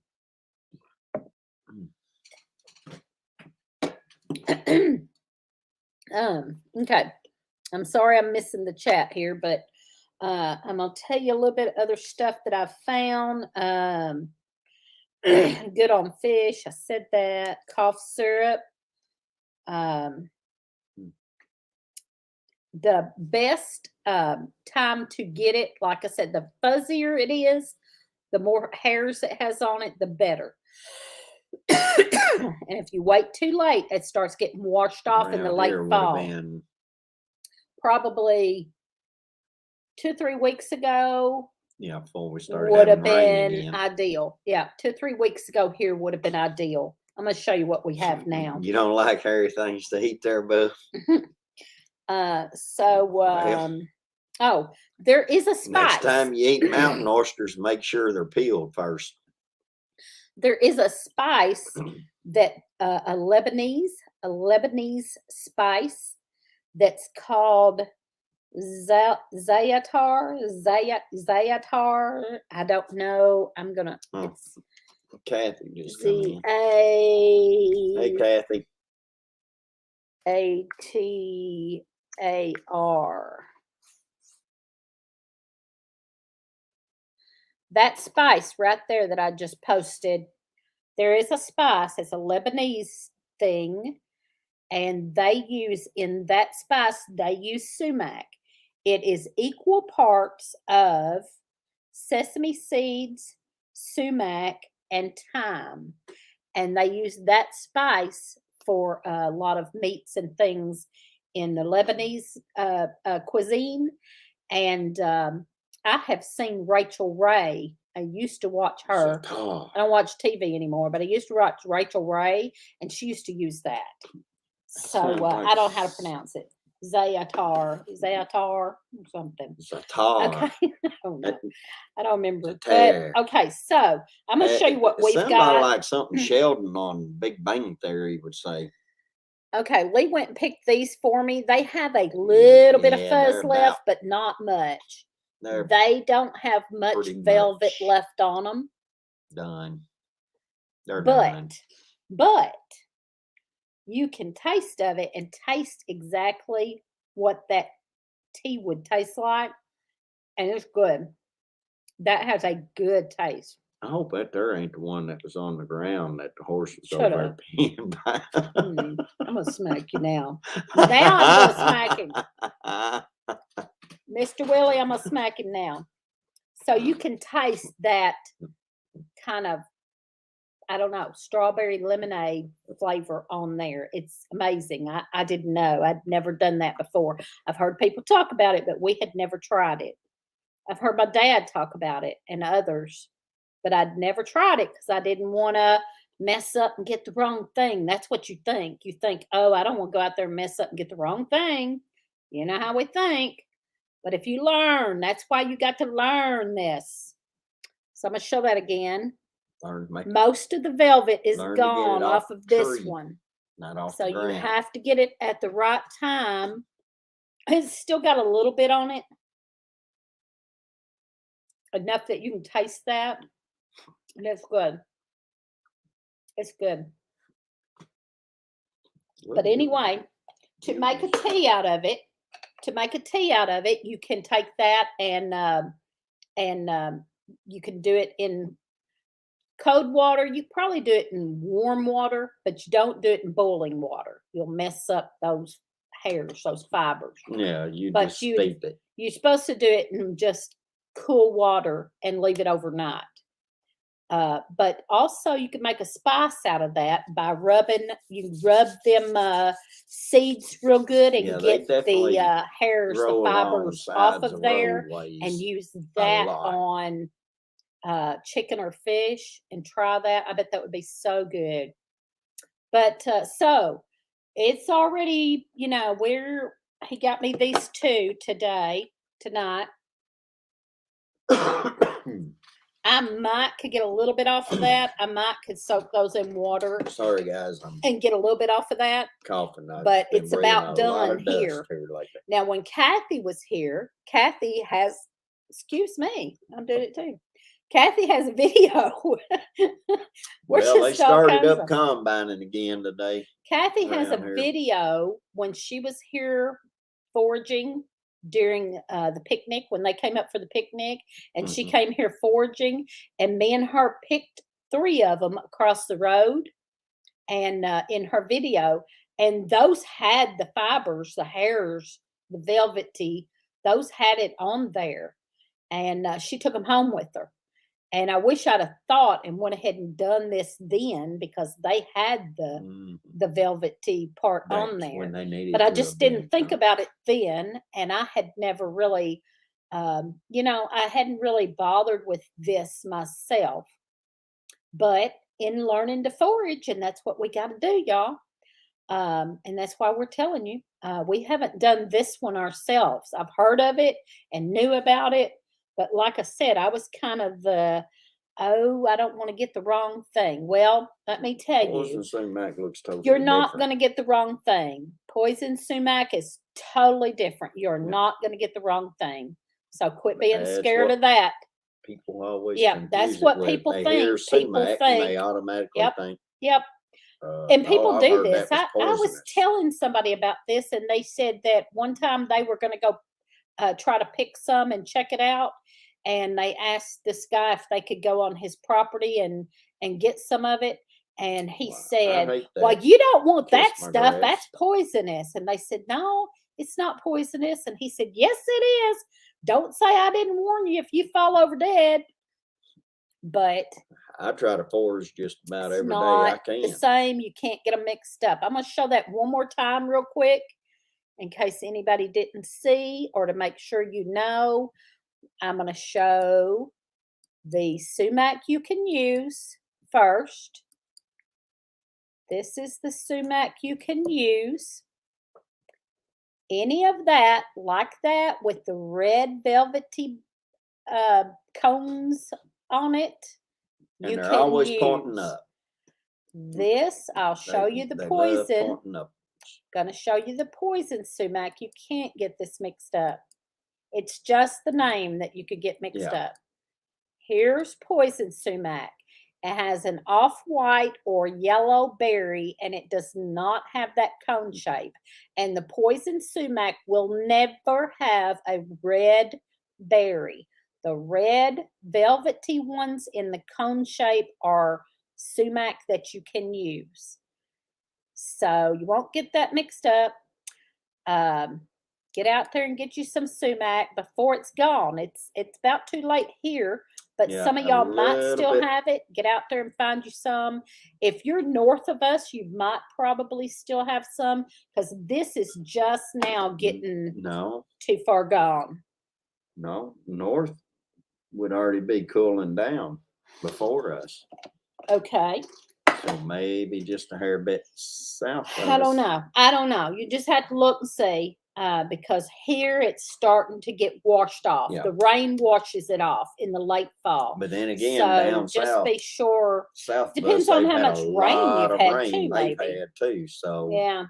Okay. I'm sorry I'm missing the chat here, but I'm gonna tell you a little bit of other stuff that I've found. Good on fish. I said that. Cough syrup. The best time to get it, like I said, the fuzzier it is, the more hairs it has on it, the better. And if you wait too late, it starts getting washed off in the Around late here would've fall. been- Probably 2 or 3 weeks ago yeah, before we started would have having rain been again. ideal. Yeah, 2 or 3 weeks ago here would have been ideal. I'm gonna show you what we have now. You don't like hairy things to eat there, boo? Oh, there is a spice. Next time you eat mountain oysters, make sure they're peeled first. There is a spice that a Lebanese spice that's called zayatar. I don't know. I'm gonna. Oh, It's Kathy just come in. Hey, ZAATAR. Kathy. That spice right there that I just posted, there is a spice. It's a Lebanese thing, and they use in that spice, they use sumac. It is equal parts of sesame seeds, sumac, and thyme. And they use that spice for a lot of meats and things in the Lebanese cuisine. And I have seen Rachel Ray. I used to watch her. Oh, I don't watch TV anymore, but I used to watch Rachel Ray, and she used to use that. So sounds like I don't know how to pronounce it. Zayatar, or something. zatar. Okay, I don't remember. Zatar. But okay, so I'm gonna show you what It we've sounded got. like something Sheldon on Big Bang Theory would say. Okay, Lee went and picked these for me. They have a little bit of Yeah, fuzz they're left, about- but not much. They're They don't have much pretty velvet much left on them, done. They're done. but you can taste of it and taste exactly what that tea would taste like, and it's good. That has a good taste. I hope that there ain't the one that was on the ground that the horse was Shut over up. there peeing by. I'm gonna smack you now. Now I'm gonna smack him. Mr. Willie, I'm gonna smack him now. So you can taste that kind of, I don't know, strawberry lemonade flavor on there. It's amazing. I didn't know. I'd never done that before. I've heard people talk about it, but we had never tried it. I've heard my dad talk about it and others, but I'd never tried it because I didn't want to mess up and get the wrong thing. That's what you think. You think, oh, I don't want to go out there and mess up and get the wrong thing. You know how we think. But if you learn, that's why you got to learn this. So I'm going to show that again. Learn to make it, Most of the velvet is learn to get it gone off off of the this tree, one. not off So the you ground. have to get it at the right time. It's still got a little bit on it. Enough that you can taste that. And it's good. It's good. But anyway, to make a tea out of it, you can take that and you can do it in cold water. You probably do it in warm water, but you don't do it in boiling water. You'll mess up those hairs, those fibers. Yeah, you But just steep it. You're supposed to do it in just cool water and leave it overnight. But also you can make a spice out of that by rubbing. You rub them seeds real good and Yeah, they get definitely the hairs, the grow fibers off of there, roadways and use a that lot. on chicken or fish and try that. I bet that would be so good. But so it's already, where he got me these two tonight. I might could get a little bit off of that. I might could soak those in water Sorry, guys, I'm and get a little bit off of that. coughing. But it's about done here. Like Now, when Kathy was here, Kathy has, excuse me, I'm doing it too. Kathy has a video. well, they started up combining again today. Kathy has a around here. video when she was here foraging during the picnic, when they came up for the picnic, and she came here foraging, and me and her picked 3 of them across the road, and in her video, and those had the fibers, the hairs, the velvety, those had it on there, and she took them home with her. And I wish I'd have thought and went ahead and done this then, because they had the velvety part on there. When they needed but I to just have didn't been. think about it then, and I had never really, I hadn't really bothered with this myself. But in learning to forage, and that's what we got to do, y'all. And that's why we're telling you, we haven't done this one ourselves. I've heard of it and knew about it. But like I said, I was kind of I don't want to get the wrong thing. Well, let me tell you, Poison sumac looks totally you're not different. going to get the wrong thing. Poison sumac is totally different. You're not going to get the wrong thing. So quit being scared of that. People always that's what people think. People think. And they automatically think. Yep. And people I've do heard this. that I was poisonous. telling somebody about this, and they said that one time they were going to go try to pick some and check it out. And they asked this guy if they could go on his property and get some of it. And he said, well, you don't want that stuff. That's poisonous. And they said, no, it's not poisonous. And he said, yes, it is. Don't say I didn't warn you if you fall over dead. But I try to forage just about every day I can. The same. You can't get them mixed up. I'm going to show that one more time real quick in case anybody didn't see, or to make sure you know. I'm going to show the sumac you can use first. This is the sumac you can use. Any of that, like that, with the red velvety cones on it, and they're always pointing up. This, I'll show you the poison. Going to show you the poison sumac. You can't get this mixed up. It's just the name that you could get mixed up. Here's poison sumac. It has an off-white or yellow berry, and it does not have that cone shape. And the poison sumac will never have a red berry. The red velvety ones in the cone shape are sumac that you can use. So you won't get that mixed up. Get out there and get you some sumac before it's gone. It's about too late here, but some of y'all might still have it. Get out there and find you some. If you're north of us, you might probably still have some, because this is just now getting too far gone. No, north would already be cooling down before us. Okay. So maybe just a hair bit south of I don't know. You just have to look and see. because here it's starting to get washed off. Yeah. The rain washes it off in the late fall. But then again, So down just south, be sure. south Depends of us, on they've how had much a rain lot you've of had rain too, they've maybe. had too. So Yeah.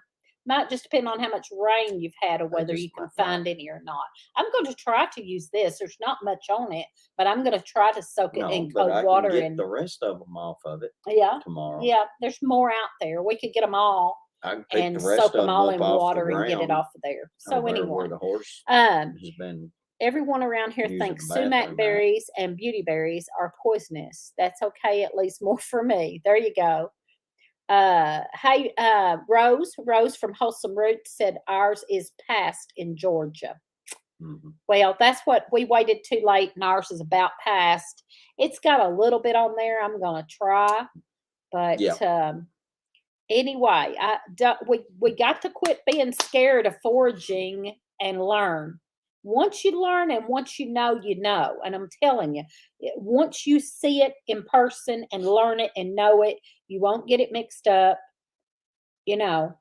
Might just depend on how much rain you've had or They whether just you can might not. find any or not. I'm going to try to use this. There's not much on it, but I'm going to try to soak it no, in but cold I water can get and the rest of them off of it yeah. tomorrow. Yeah, there's more out there. We could get them all I can pick and the rest soak of them them all up in off the water and get it ground off of there. So over anyway, where the horse um, has been. everyone around here Using thinks the bathroom sumac at. berries and beauty berries are poisonous. That's okay, at least more for me. There you go. Hey, Rose from Wholesome Roots said ours is passed in Georgia. Mhm. Well, that's what we waited too late, and ours is about passed. It's got a little bit on there. I'm gonna try, but Yeah. anyway, we got to quit being scared of foraging and learn. Once you learn and once you know, and I'm telling you, once you see it in person and learn it and know it, you won't get it mixed up. You know,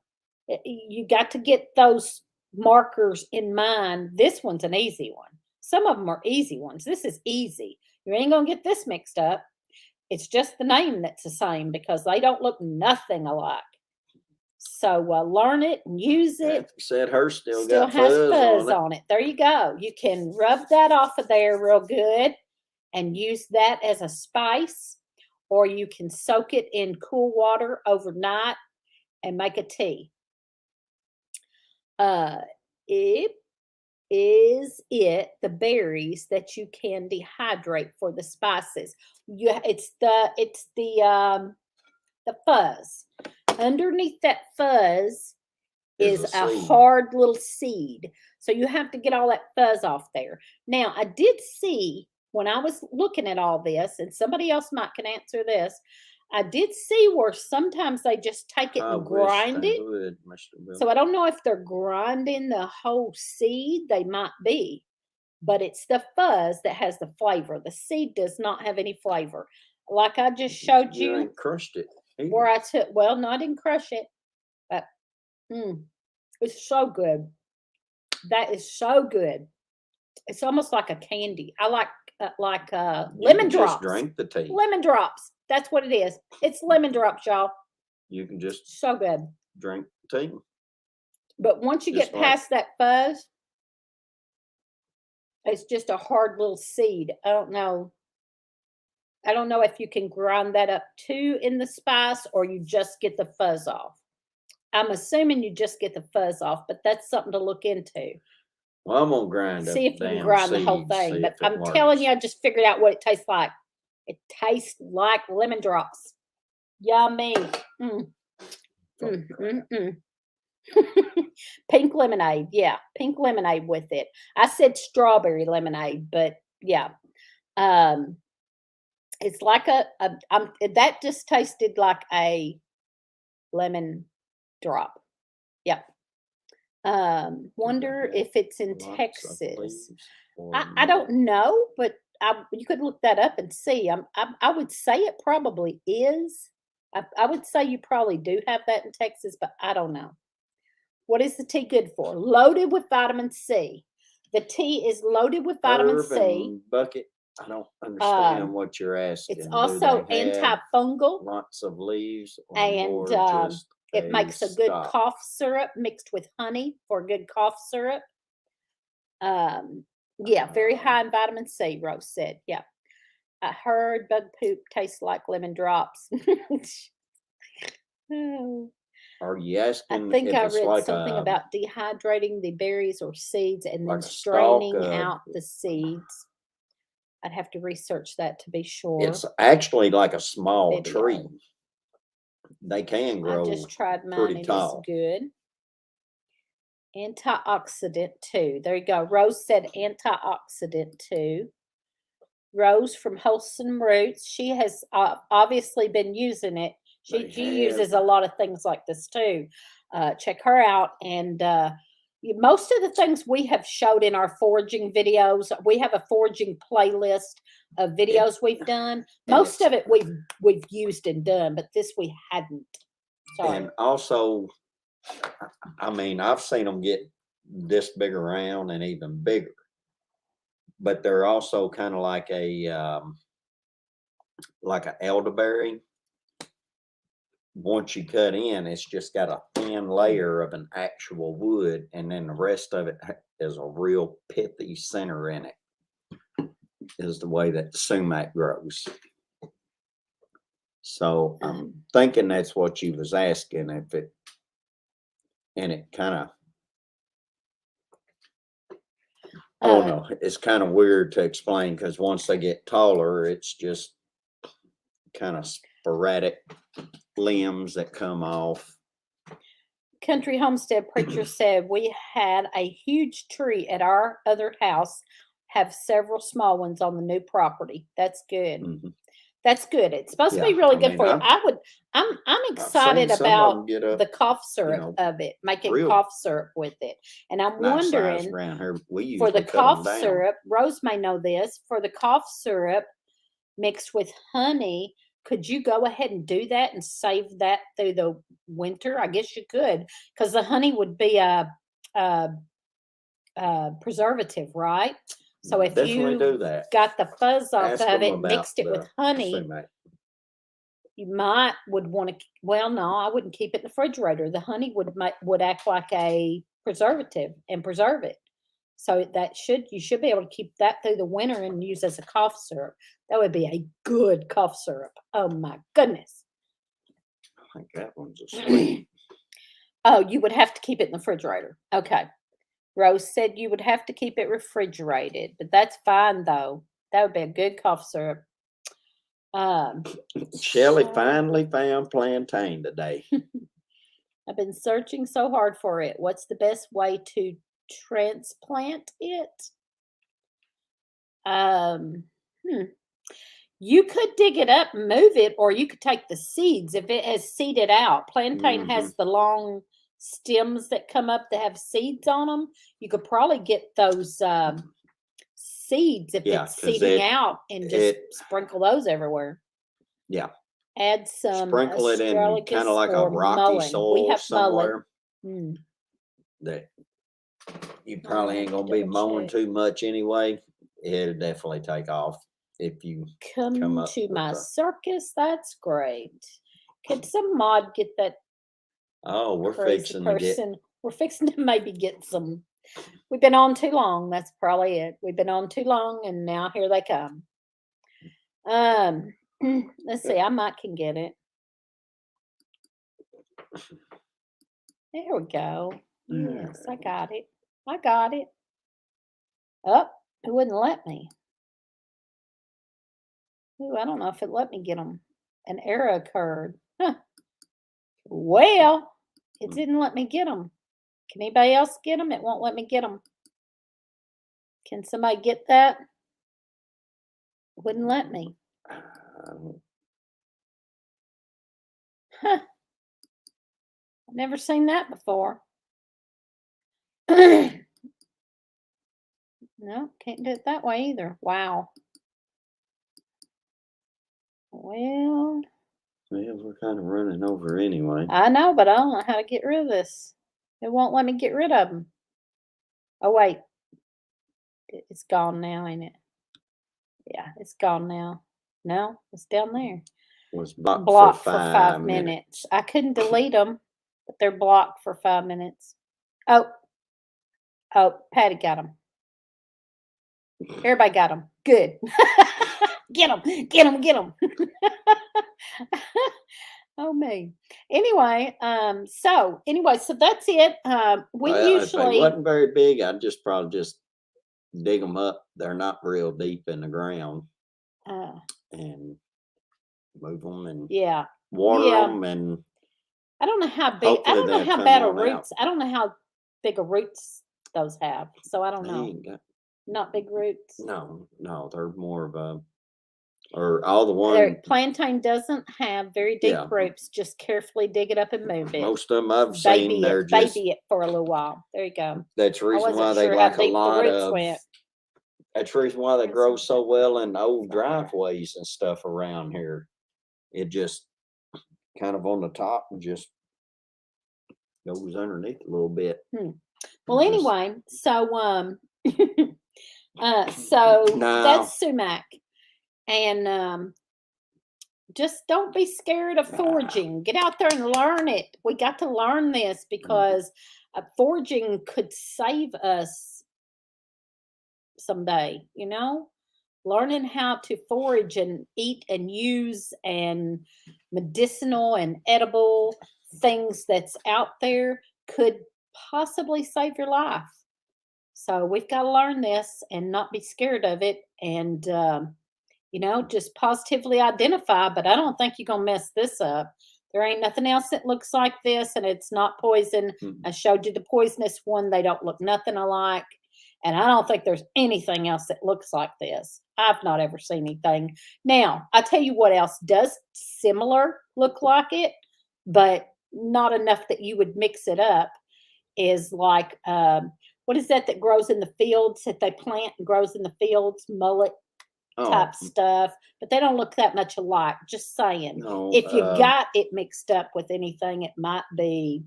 you got to get those markers in mind. This one's an easy one. Some of them are easy ones. This is easy. You ain't gonna get this mixed up. It's just the name that's the same because they don't look nothing alike. So learn it and use it. Kathy said hers still Still got has fuzz fuzz on it. on it. There you go. You can rub that off of there real good and use that as a spice, or you can soak it in cool water overnight and make a tea. It is the berries that you can dehydrate for the spices. It's the fuzz. Underneath that fuzz is a seed. hard little seed. So you have to get all that fuzz off there. Now, I did see when I was looking at all this, and somebody else might can answer this, I did see where sometimes they just take it I and wish grind they it. would, Mr. Bill. So I don't know if they're grinding the whole seed. They might be, but it's the fuzz that has the flavor. The seed does not have any flavor. Like I just showed You you, ain't crushed it either. where I took, well, no, I didn't crush it, but it's so good. That is so good. It's almost like a candy. I like You lemon can drops. just drink the tea. Lemon drops. That's what it is. It's lemon drops, y'all. You can just So good. drink the tea. But once you Just get past that fuzz, it's just a hard little seed. I don't know if you can grind that up too in the spice or you just get the fuzz off. I'm assuming you just get the fuzz off, but that's something to look into. Well, I'm gonna grind See up if you can damn grind the whole seeds, thing. see But if it I'm telling works. you, I just figured out what it tastes like. It tastes like lemon drops. Yummy. Pink lemonade. Yeah, pink lemonade with it. I said strawberry lemonade, but yeah. It's like that just tasted like a lemon drop. Yep. Wonder that if it's in Lots of Texas. leaves or I don't know, but you could look that up and see. I would say it probably is. I would say you probably do have that in Texas, but I don't know. What is the tea good for? Loaded with vitamin C. The tea is loaded with vitamin herb C. and bucket. I don't understand what you're asking. It's Do also they have antifungal, lots of leaves or and more just it makes a good stock? cough syrup mixed with honey for a good cough syrup. Yeah, very high in vitamin C, Rose said. Yeah. I heard bug poop tastes like lemon drops. Oh, Are you I asking think if I it's read like something a about dehydrating the berries or seeds and then like a stalk straining of? out the seeds. I'd have to research that to be sure. It's actually like a small Video. tree. They can I grow just tried mine. pretty It is tall. good. Antioxidant too. There you go. Rose said antioxidant too. Rose from Wholesome Roots. She has obviously been using it. She uses a lot of things like this too. Check her out. And most of the things we have showed in our foraging videos, we have a foraging playlist of videos we've done. Most of it we've used and done, but this we hadn't. Sorry. And also, I mean, I've seen them get this big around and even bigger. But they're also kind of like an elderberry. Once you cut in, it's just got a thin layer of an actual wood, and then the rest of it is a real pithy center in it. Is the way that sumac grows. So I'm thinking that's what you was asking, if it, and it kind of, I don't know, it's kind of weird to explain because once they get taller, it's just kind of sporadic limbs that come off. Country Homestead Preacher said, we had a huge tree at our other house, have several small ones on the new property. That's good. Mm-hmm. That's good. It's supposed to be Yeah, really I good mean, for you. I've I'm seen excited some of about them get up, the cough syrup know, of it, making real cough syrup with it. And I'm nice size wondering, around here. We for the usually cut cough them down. syrup, Rose may know this, for the cough syrup mixed with honey, could you go ahead and do that and save that through the winter? I guess you could, because the honey would be a preservative, right? So if Definitely you do that. got the fuzz off Ask of them it, about mixed it with the honey, sumac. you would want to. Well, no, I wouldn't keep it in the refrigerator. The honey would act like a preservative and preserve it. So you should be able to keep that through the winter and use as a cough syrup. That would be a good cough syrup. Oh my goodness. I think that one's a sweet. Oh, you would have to keep it in the refrigerator. Okay. Rose said you would have to keep it refrigerated, but that's fine though. That would be a good cough syrup. Shelley finally found plantain today. I've been searching so hard for it. What's the best way to transplant it? You could dig it up, move it, or you could take the seeds if it has seeded out. Plantain has the long stems that come up that have seeds on them. You could probably get those seeds if it's seeding out and just sprinkle those everywhere. Yeah. Add some sprinkle it in kind of like a rocky soil somewhere that you probably ain't gonna be mowing too much anyway. It'll definitely take off if you come up to with my circus. That's great. Could some mod get that? Oh, we're crazy fixing person. We're fixing to maybe get some. We've been on too long. That's probably it. We've been on too long, and now here they come. Let's see. I might can get it. There we go. Yes, I got it. I got it. Oh, it wouldn't let me. Ooh, I don't know if it let me get them. An error occurred. Huh. Well, it didn't let me get them. Can anybody else get them? It won't let me get them. Can somebody get that? It wouldn't let me. Huh. I've never seen that before. No, can't do it that way either. Wow. Well, we're kind of running over anyway. I know, but I don't know how to get rid of this. It won't let me get rid of them. Oh, wait. It's gone now, ain't it? Yeah, it's gone now. No, it's down there. Was blocked for 5 minutes. I couldn't delete them, but they're blocked for 5 minutes. Oh, Patty got them. Everybody got them. Good. Get them. Get them. Get them. Oh me. Anyway, so that's it. We usually, if they wasn't very big, I'd probably just dig them up. They're not real deep in the ground, and move them and water them, and I don't know how big. I don't know how bad a roots. I don't know how big a roots those have. So I don't know. Not big roots. No, they're more of a. Or all the one. Plantain doesn't have very deep roots. Just carefully dig it up and move it. Most of them I've seen, they're just baby it for a little while. There you go. That's the reason why they like a lot of. That's the reason why they grow so well in old driveways and stuff around here. It just kind of on the top and just goes underneath a little bit. Well, Just- anyway, so so No. that's sumac, and just don't be scared of foraging. Get out there and learn it. We got to learn this because foraging could save us someday. Learning how to forage and eat and use and medicinal and edible things that's out there could possibly save your life. So we've got to learn this and not be scared of it, and just positively identify. But I don't think you're gonna mess this up. There ain't nothing else that looks like this, and it's not poison. I showed you the poisonous one; they don't look nothing alike. And I don't think there's anything else that looks like this. I've not ever seen anything. Now, I tell you what else does similar look like it, but not enough that you would mix it up, is like, what is that grows in the fields that they plant and grows in the fields? Mullet type stuff, but they don't look that much alike. Just saying. No, If you got it mixed up with anything, it might be,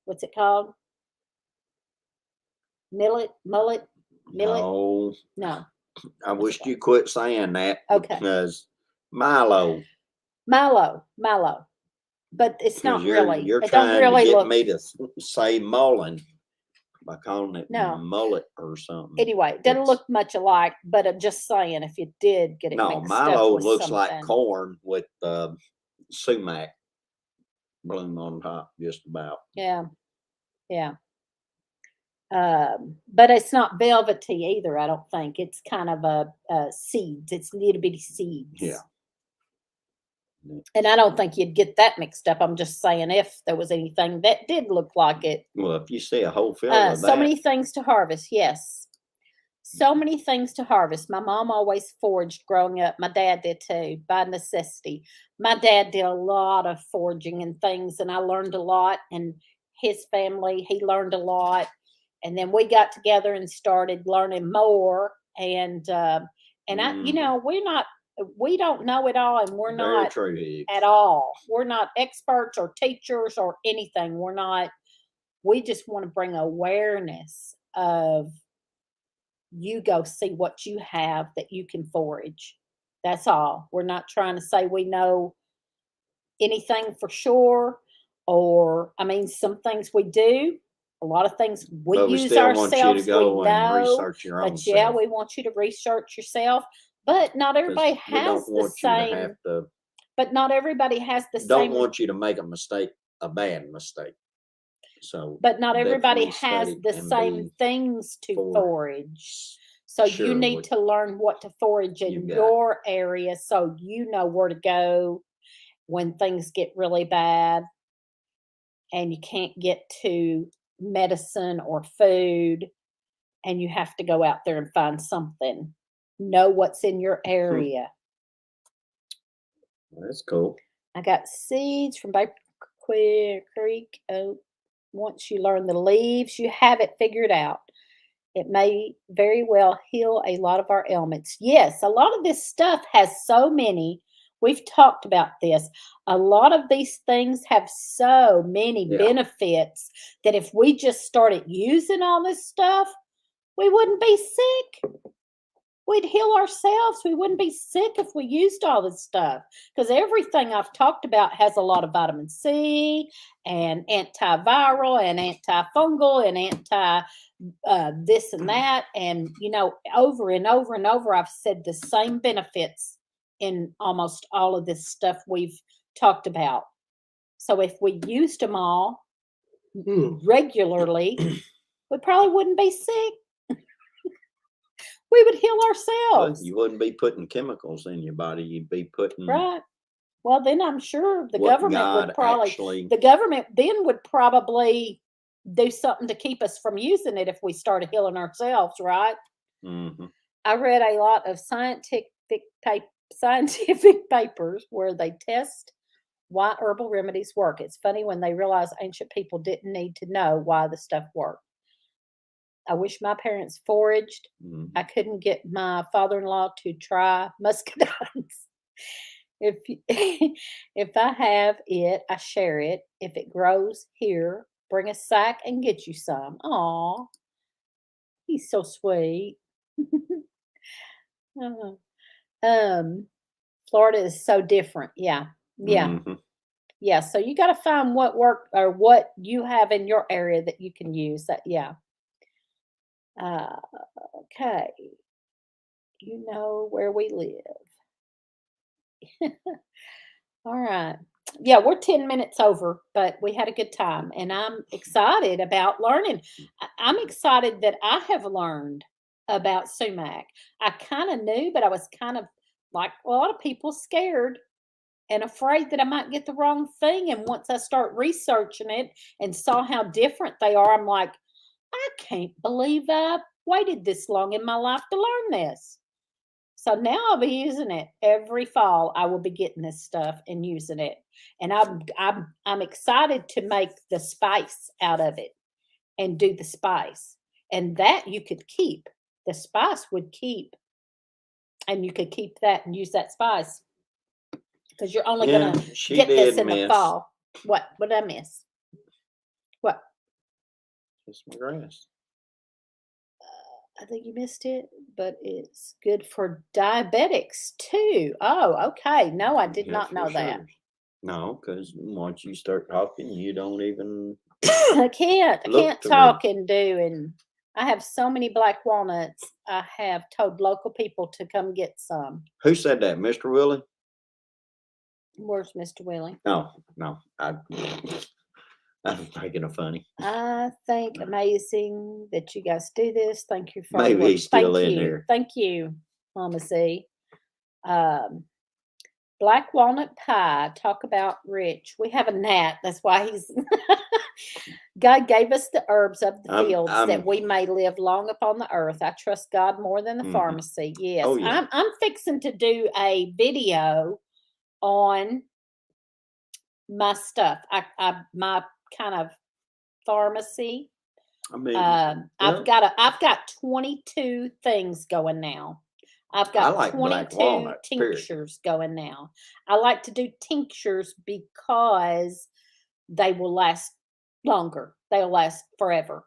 what's it called? Mullet? no. No. I wish you quit saying that. Okay. Because Milo. But it's not really. You're It don't trying really to get look. me to say mullen by calling it No. mullet or something. Anyway, it doesn't It's- look much alike, but I'm just saying, if you did get it No, mixed up Milo with looks like something. corn with sumac bloom on top, just about. Yeah. But it's not velvety either. I don't think it's kind of a seeds. It's little bitty seeds. Yeah. And I don't think you'd get that mixed up. I'm just saying if there was anything that did look like it. Well, if you see a whole field of So that, many things to harvest. Yes. So many things to harvest. My mom always foraged growing up. My dad did too, by necessity. My dad did a lot of foraging and things, and I learned a lot. And his family, he learned a lot. And then we got together and started learning more. And we don't know it all, and we're very not true, Higgs. at all. We're not experts or teachers or anything. We just want to bring awareness of, you go see what you have that you can forage. That's all. We're not trying to say we know anything for sure, or some things we do. A lot of things we But we use still want you ourselves. to go We and know, research your own but yeah, self. we want you to research yourself. But not 'Cause everybody we has don't the want you to same. have to. But not everybody has the Don't same. want you to make a bad mistake. So, But not everybody definitely has study the and same be things to forage. So Sure, you need to learn what to forage in your area, so you know where to go when things get really bad and you can't get to medicine or food, and you have to go out there and find something. Know what's in your area. That's cool. I got seeds from Baker Creek. Once you learn the leaves, you have it figured out. It may very well heal a lot of our ailments. Yes, a lot of this stuff has so many. We've talked about this. A lot of these things have so many benefits that if we just started using all this stuff, we wouldn't be sick. We'd heal ourselves. We wouldn't be sick if we used all this stuff, because everything I've talked about has a lot of vitamin C and antiviral and antifungal and anti this and that. And, over and over and over, I've said the same benefits in almost all of this stuff we've talked about. So if we used them all regularly, we probably wouldn't be sick. We would heal ourselves. But you wouldn't be putting chemicals in your body. You'd be putting Right. Well, then I'm sure the what government God would probably actually. the government then would probably do something to keep us from using it if we started healing ourselves, right? Mm-hmm. I read a lot of scientific papers where they test why herbal remedies work. It's funny when they realize ancient people didn't need to know why the stuff worked. I wish my parents foraged. Mm-hmm. I couldn't get my father-in-law to try muscadines. If I have it, I share it. If it grows here bring a sack and get you some. Aw, he's so sweet. Uh, Florida is so different. Yeah. Yeah. Mhm. Yeah. So you got to find what work or what you have in your area that you can use. That, yeah. Uh, okay. You know where we live. All right. Yeah, we're 10 minutes over, but we had a good time. And I'm excited about learning. I'm excited that I have learned about sumac. I kind of knew, but I was kind of like a lot of people scared and afraid that I might get the wrong thing. And once I start researching it and saw how different they are, I'm like, I can't believe I waited this long in my life to learn this. So now I'll be using it every fall. I will be getting this stuff and using it, and I'm excited to make the spice out of it and do the spice, and that you could keep. The spice would keep, and you could keep that and use that spice because you're only Yeah, gonna she get this did in the miss. fall. What? What did I miss? What? Kiss my grass. I think you missed it, but it's good for diabetics too. Oh, okay. No, I did Yeah, not for know that. sure. No, because once you start talking, you don't even I can't look to me. talk and do, and I have so many black walnuts. I have told local people to come get some. Who said that, Mr. Willie? Where's Mr. Willie? No, I'm making a funny. I think amazing that you guys do this. Thank you for all the Maybe work. he's still Thank in you. here. Thank you, Mama C. Black walnut pie. Talk about rich. We have a gnat. That's why he's. God gave us the herbs of the fields that we may live long upon the earth. I trust God more than the Mhm. pharmacy. Yes, Oh, yeah. I'm fixing to do a video on my stuff. My kind of pharmacy. I mean, I've got 22 things going now. I've I got like black 22 walnuts, period. tinctures going now. I like to do tinctures because they will last longer. They'll last forever.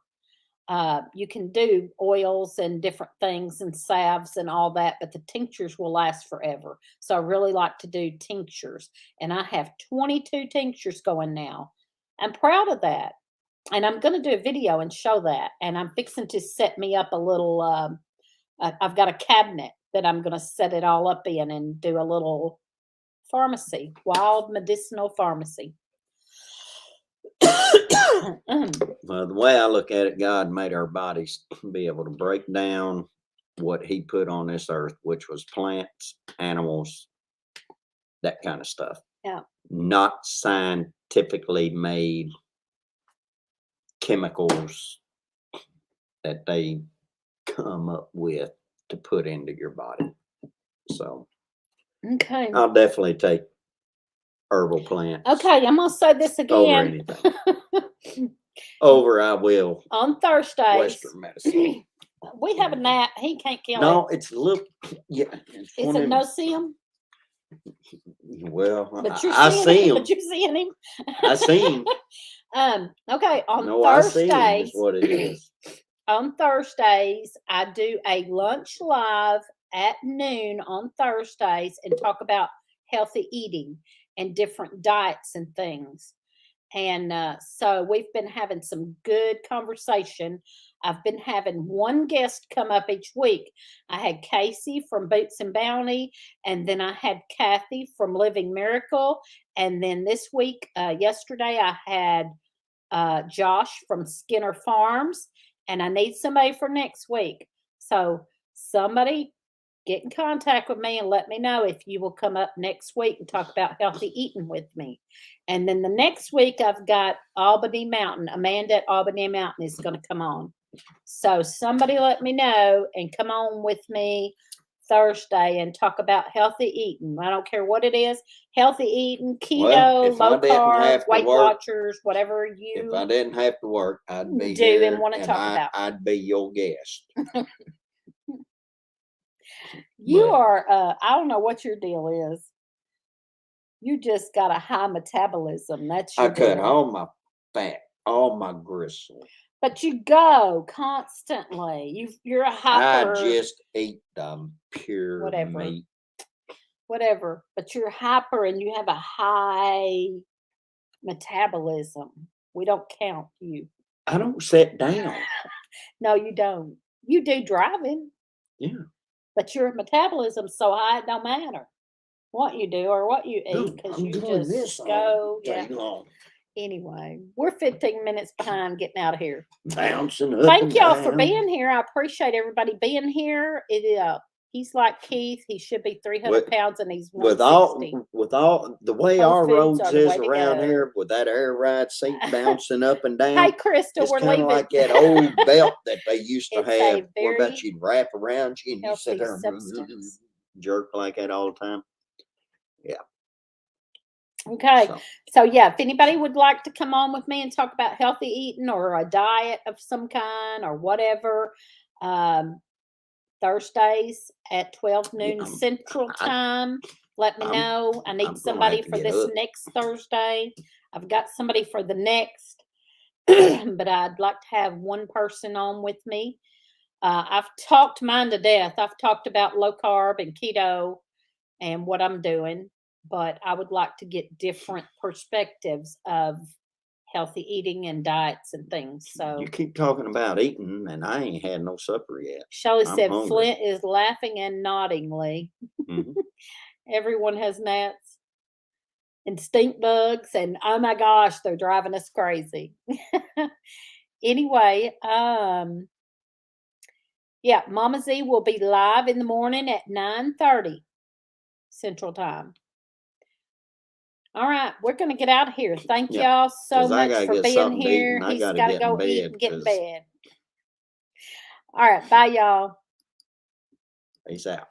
You can do oils and different things and salves and all that, but the tinctures will last forever. So I really like to do tinctures, and I have 22 tinctures going now. I'm proud of that, and I'm going to do a video and show that. And I'm fixing to set me up a little. I've got a cabinet that I'm going to set it all up in and do a little pharmacy, wild medicinal pharmacy. Well, the way I look at it, God made our bodies be able to break down what He put on this earth, which was plants, animals, that kind of stuff. Yeah. Not scientifically made chemicals that they come up with to put into your body. So Okay. I'll definitely take herbal plants. Okay, I'm gonna say this Over again. anything. Over, I will. On Thursdays, Western medicine. we have a gnat. He can't kill No, it. it's a little. Yeah, It's a no-see-him. Well, But you're I seeing see him. him. But you're seeing him. I see him. Okay, on No, I see him. Thursdays, Is what it is. on Thursdays, I do a lunch live at noon on Thursdays and talk about healthy eating and different diets and things. And so we've been having some good conversation. I've been having one guest come up each week. I had Casey from Boots and Bounty, and then I had Kathy from Living Miracle. And then this week, yesterday, I had Josh from Skinner Farms, and I need somebody for next week. So somebody get in contact with me and let me know if you will come up next week and talk about healthy eating with me. And then the next week, I've got Albany Mountain. Amanda at Albany Mountain is going to come on. So somebody let me know and come on with me Thursday and talk about healthy eating. I don't care what it is. Healthy eating, keto, Well, if I low didn't carb, have to Weight work- Watchers, whatever If you I didn't have to work, I'd be do here and wanna talk about. I'd be your guest. You But- are, I don't know what your deal is. You just got a high metabolism. That's I your cut deal. all my fat all my gristle. But you go constantly. You're a I hyper. just eat the pure Whatever. meat. Whatever. But you're hyper and you have a high metabolism. We don't count you. I don't sit down. No, you don't. You do driving. Yeah. But your metabolism's so high it don't matter what you do or what you eat because I'm you doing just this go. all Yeah. day long. Anyway, we're 15 minutes behind getting out of here. Bouncing up Thank and y'all for down. being here. I appreciate everybody being here. He's like Keith. He should be 300 pounds and he's 160. With all the way Whole our Foods roads are the is way to around go. here, with that air ride seat bouncing up and down, Hey, Crystal, it's we're kind leaving. of like that old belt that they used to It's a have. Where very about you'd wrap around you and you sit healthy there and substance. jerk like that all the time. Yeah. Okay. So yeah, if anybody would like to come on with me and talk about healthy eating or a diet of some kind or whatever, Thursdays at 12 noon Central Time, let me know. I need somebody for this next Thursday. I've got somebody for the next, but I'd like to have one person on with me. I've talked mine to death. I've talked about low carb and keto and what I'm doing, but I would like to get different perspectives of healthy eating and diets and things. So you keep talking about eating, and I ain't had no supper yet. Shelley I'm said hungry. Flint is laughing and nodding, Lee. Mhm. Everyone has gnats and stink bugs, and oh my gosh, they're driving us crazy. Anyway, yeah, Mama Z will be live in the morning at 9:30 Central Time. All right, we're going to get out of here. Thank y'all so much for being here. He's got to go eat and get in bed. All right, bye, y'all. Peace out.